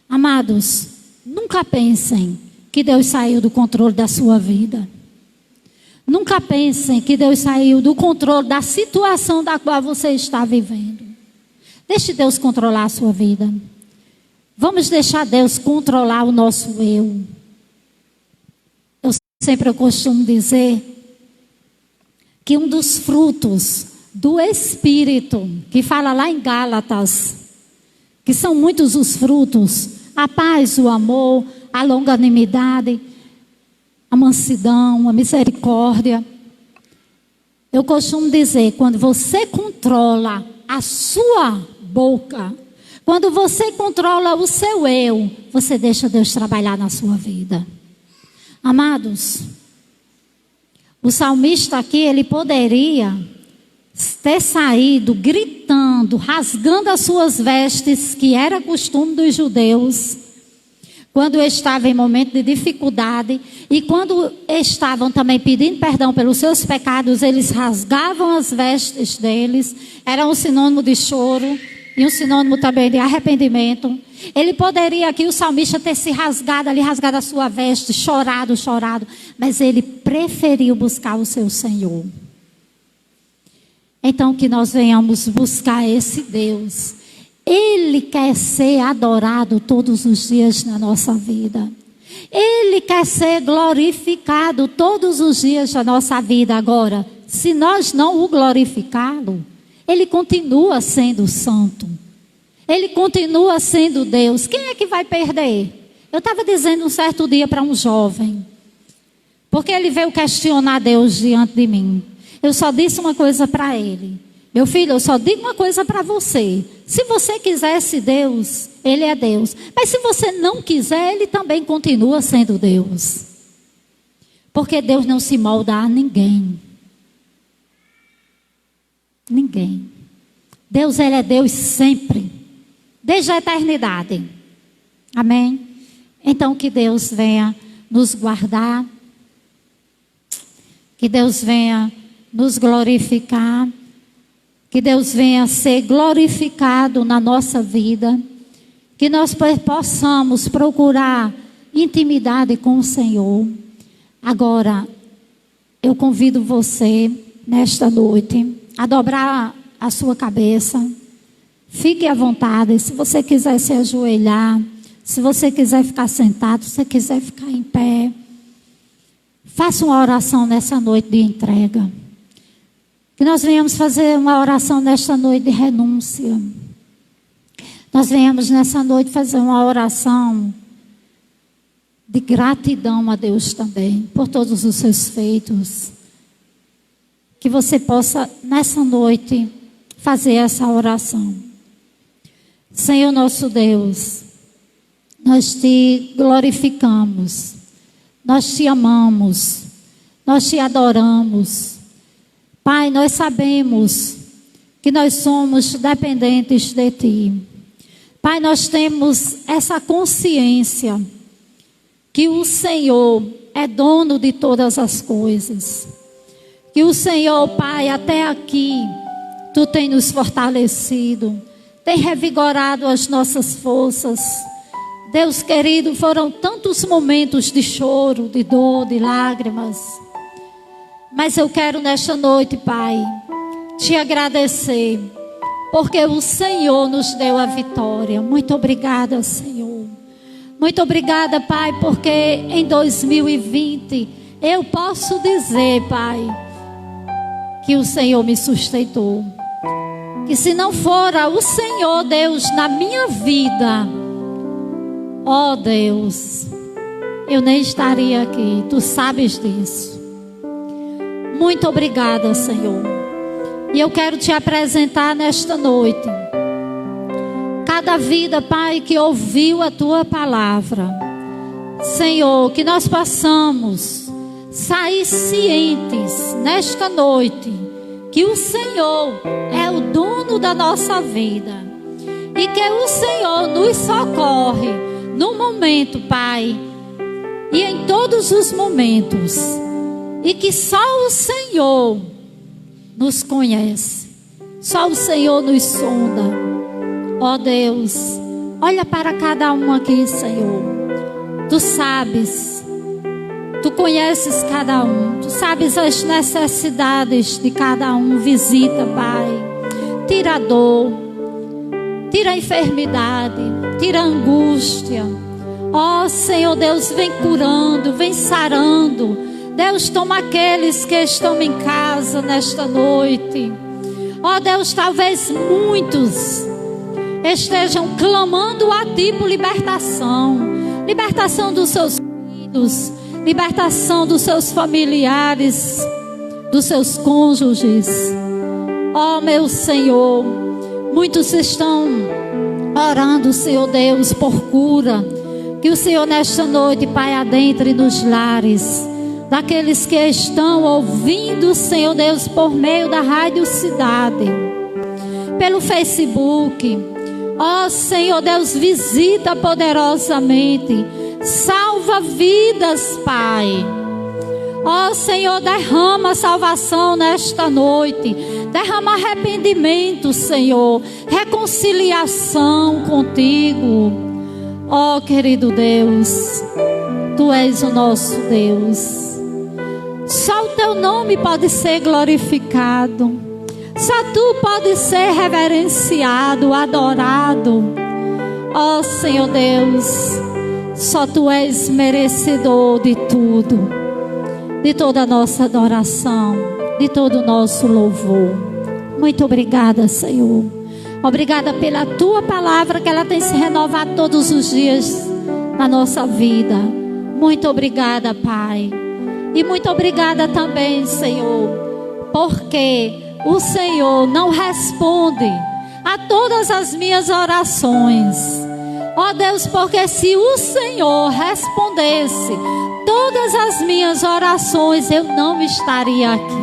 Amados, nunca pensem que Deus saiu do controle da sua vida. Nunca pensem que Deus saiu do controle da situação da qual você está vivendo. Deixe Deus controlar a sua vida. Vamos deixar Deus controlar o nosso eu. Eu costumo dizer que um dos frutos do Espírito, que fala lá em Gálatas, que são muitos os frutos: a paz, o amor, a longanimidade, a mansidão, a misericórdia. Eu costumo dizer, quando você controla a sua boca, quando você controla o seu eu, você deixa Deus trabalhar na sua vida. Amados, o salmista aqui, ele poderia ter saído gritando, rasgando as suas vestes, que era costume dos judeus, quando estava em momento de dificuldade, e quando estavam também pedindo perdão pelos seus pecados, eles rasgavam as vestes deles. Era um sinônimo de choro e um sinônimo também de arrependimento. Ele poderia aqui, o salmista, ter se rasgado ali, rasgado a sua veste, chorado, mas ele preferiu buscar o seu Senhor. Então que nós venhamos buscar esse Deus. Ele quer ser adorado todos os dias na nossa vida. Ele quer ser glorificado todos os dias da nossa vida. Agora, se nós não o glorificá-lo, ele continua sendo santo. Ele continua sendo Deus. Quem é que vai perder? Eu estava dizendo um certo dia para um jovem, porque ele veio questionar Deus diante de mim. Eu só disse uma coisa para ele: meu filho, eu só digo uma coisa para você. Se você quisesse Deus, Ele é Deus. Mas se você não quiser, Ele também continua sendo Deus. Porque Deus não se molda a ninguém. Ninguém. Deus, Ele é Deus sempre. Desde a eternidade. Amém? Então que Deus venha nos guardar. Que Deus venha nos glorificar. Que Deus venha ser glorificado na nossa vida. Que nós possamos procurar intimidade com o Senhor. Agora, eu convido você, nesta noite, a dobrar a sua cabeça. Fique à vontade. Se você quiser se ajoelhar, se você quiser ficar sentado, se você quiser ficar em pé, faça uma oração nessa noite de entrega. Que nós venhamos fazer uma oração nesta noite de renúncia. Nós venhamos nessa noite fazer uma oração de gratidão a Deus também, por todos os seus feitos. Que você possa, nessa noite, fazer essa oração. Senhor nosso Deus, nós te glorificamos, nós te amamos, nós te adoramos. Pai, nós sabemos que nós somos dependentes de Ti. Pai, nós temos essa consciência que o Senhor é dono de todas as coisas. Que o Senhor, Pai, até aqui, Tu tem nos fortalecido, tem revigorado as nossas forças. Deus querido, foram tantos momentos de choro, de dor, de lágrimas. Mas eu quero nesta noite, Pai, te agradecer, porque o Senhor nos deu a vitória. Muito obrigada, Senhor. Muito obrigada, Pai, porque em 2020 eu posso dizer, Pai, que o Senhor me sustentou. Que se não fora o Senhor, Deus, na minha vida, ó Deus, eu nem estaria aqui. Tu sabes disso. Muito obrigada, Senhor. E eu quero te apresentar nesta noite cada vida, Pai, que ouviu a Tua palavra. Senhor, que nós possamos sair cientes nesta noite que o Senhor é o dono da nossa vida e que o Senhor nos socorre no momento, Pai, e em todos os momentos, e que só o Senhor nos conhece, só o Senhor nos sonda. Ó Deus, olha para cada um aqui, Senhor. Tu sabes, Tu conheces cada um, Tu sabes as necessidades de cada um. Visita, Pai, tira a dor, tira a enfermidade, tira a angústia. Ó Senhor Deus, vem curando, vem sarando. Deus, toma aqueles que estão em casa nesta noite. Ó Deus, talvez muitos estejam clamando a Ti por libertação. Libertação dos seus filhos, libertação dos seus familiares, dos seus cônjuges. Ó meu Senhor, muitos estão orando, Senhor Deus, por cura. Que o Senhor nesta noite, Pai, adentre nos lares daqueles que estão ouvindo, Senhor Deus, por meio da Rádio Cidade, pelo Facebook. Ó Senhor Deus, visita poderosamente, salva vidas, Pai. Ó Senhor, derrama salvação nesta noite, derrama arrependimento, Senhor, reconciliação contigo. Ó querido Deus, Tu és o nosso Deus. Só o Teu nome pode ser glorificado. Só Tu pode ser reverenciado, adorado. Ó Senhor Deus, só Tu és merecedor de tudo, de toda a nossa adoração, de todo o nosso louvor. Muito obrigada, Senhor. Obrigada pela Tua palavra, que ela tem se renovado todos os dias na nossa vida. Muito obrigada, Pai. E muito obrigada também, Senhor, porque o Senhor não responde a todas as minhas orações. Ó Deus, porque se o Senhor respondesse todas as minhas orações, eu não estaria aqui.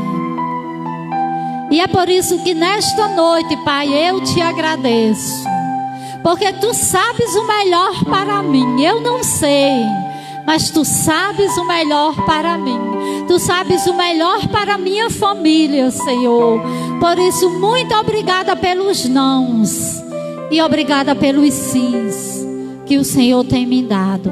E é por isso que nesta noite, Pai, eu te agradeço, porque Tu sabes o melhor para mim. Eu não sei, mas Tu sabes o melhor para mim. Tu sabes o melhor para a minha família, Senhor. Por isso, muito obrigada pelos nãos e obrigada pelos sims que o Senhor tem me dado.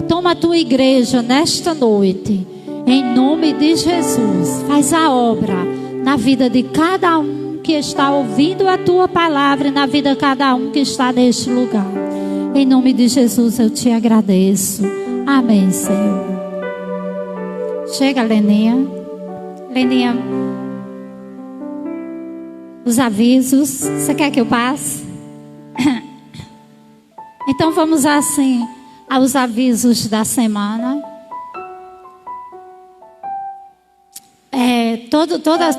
Toma a tua igreja nesta noite, em nome de Jesus. Faz a obra na vida de cada um que está ouvindo a tua palavra e na vida de cada um que está neste lugar. Em nome de Jesus eu te agradeço. Amém, Senhor. Chega, Leninha. Leninha, os avisos. Você quer que eu passe? Então vamos assim aos avisos da semana.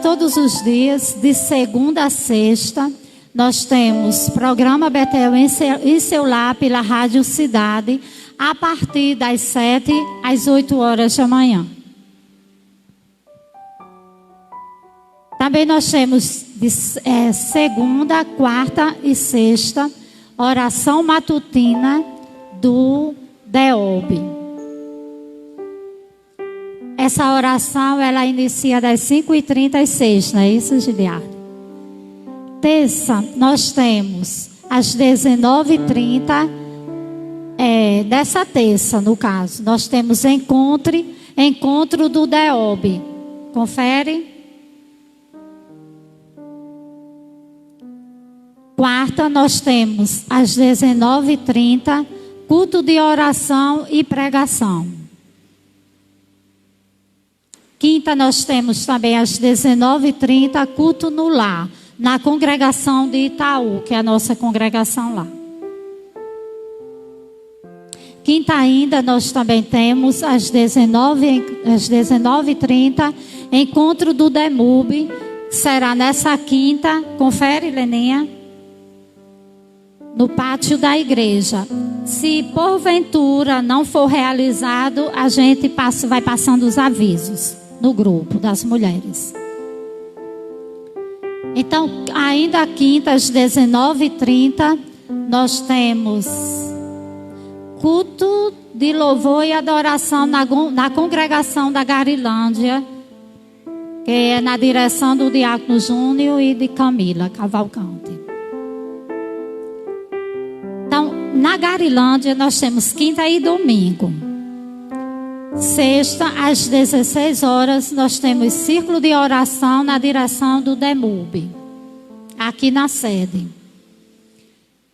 Todos os dias, de segunda a sexta, nós temos programa Betel em seu lar pela Rádio Cidade, a partir das 7 às 8 horas da manhã. Também nós temos de segunda, quarta e sexta, oração matutina do DEOB. Essa oração, ela inicia das 5h30 às 6, não é isso, Giliardo? Terça, nós temos às 19h30, dessa terça, no caso, nós temos encontro do DEOB. Confere. Quarta, nós temos às 19h30, culto de oração e pregação. Quinta, nós temos também às 19h30, culto no lar, na congregação de Itaú, que é a nossa congregação lá. Quinta ainda, nós também temos às 19h30, encontro do DEMUB, que será nessa quinta, confere, Leninha, no pátio da igreja. Se porventura não for realizado, a gente vai passando os avisos no grupo das mulheres. Então, ainda quinta às 19h30, nós temos culto de louvor e adoração na congregação da Garilândia, que é na direção do Diácono Júnior e de Camila Cavalcante. Então, na Garilândia nós temos quinta e domingo. Sexta, às 16 horas, nós temos círculo de oração na direção do DEMUB, aqui na sede.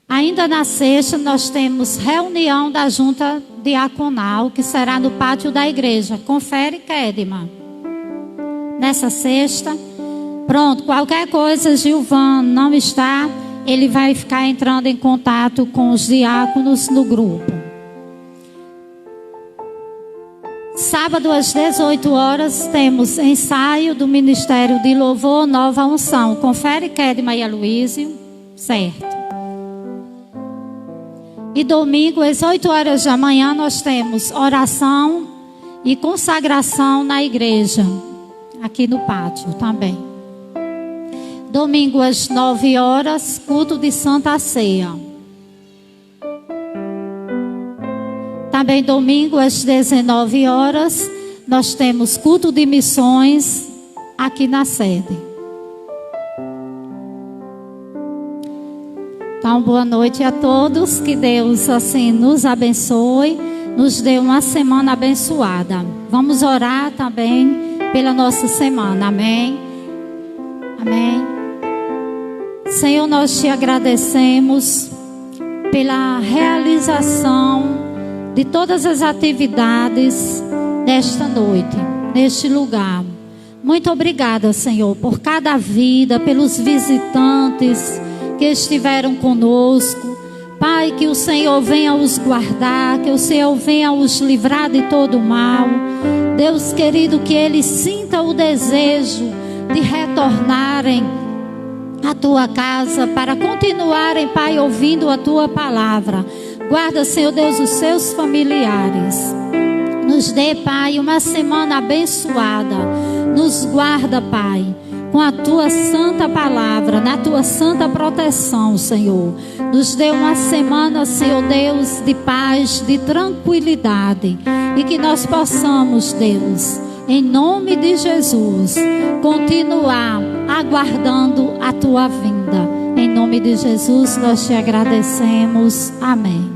Ainda na sexta, nós temos reunião da junta diaconal, que será no pátio da igreja. Confere, Kedma. Nessa sexta, pronto, qualquer coisa, Gilvan não está, ele vai ficar entrando em contato com os diáconos no grupo. Sábado às 18 horas temos ensaio do Ministério de Louvor Nova Unção. Confere, Kedma e Aloísio. Certo. E domingo às 8 horas da manhã nós temos oração e consagração na igreja, aqui no pátio também. Domingo às 9 horas, culto de Santa Ceia. Também domingo às 19 horas, nós temos culto de missões aqui na sede. Então, boa noite a todos, que Deus assim nos abençoe, nos dê uma semana abençoada. Vamos orar também pela nossa semana, amém? Amém. Senhor, nós te agradecemos pela realização de todas as atividades desta noite, neste lugar. Muito obrigada, Senhor, por cada vida, pelos visitantes que estiveram conosco. Pai, que o Senhor venha os guardar, que o Senhor venha os livrar de todo o mal. Deus querido, que eles sintam o desejo de retornarem à tua casa para continuarem, Pai, ouvindo a tua palavra. Guarda, Senhor Deus, os seus familiares. Nos dê, Pai, uma semana abençoada. Nos guarda, Pai, com a tua santa palavra, na tua santa proteção, Senhor. Nos dê uma semana, Senhor Deus, de paz, de tranquilidade. E que nós possamos, Deus, em nome de Jesus, continuar aguardando a tua vinda. Em nome de Jesus, nós te agradecemos. Amém.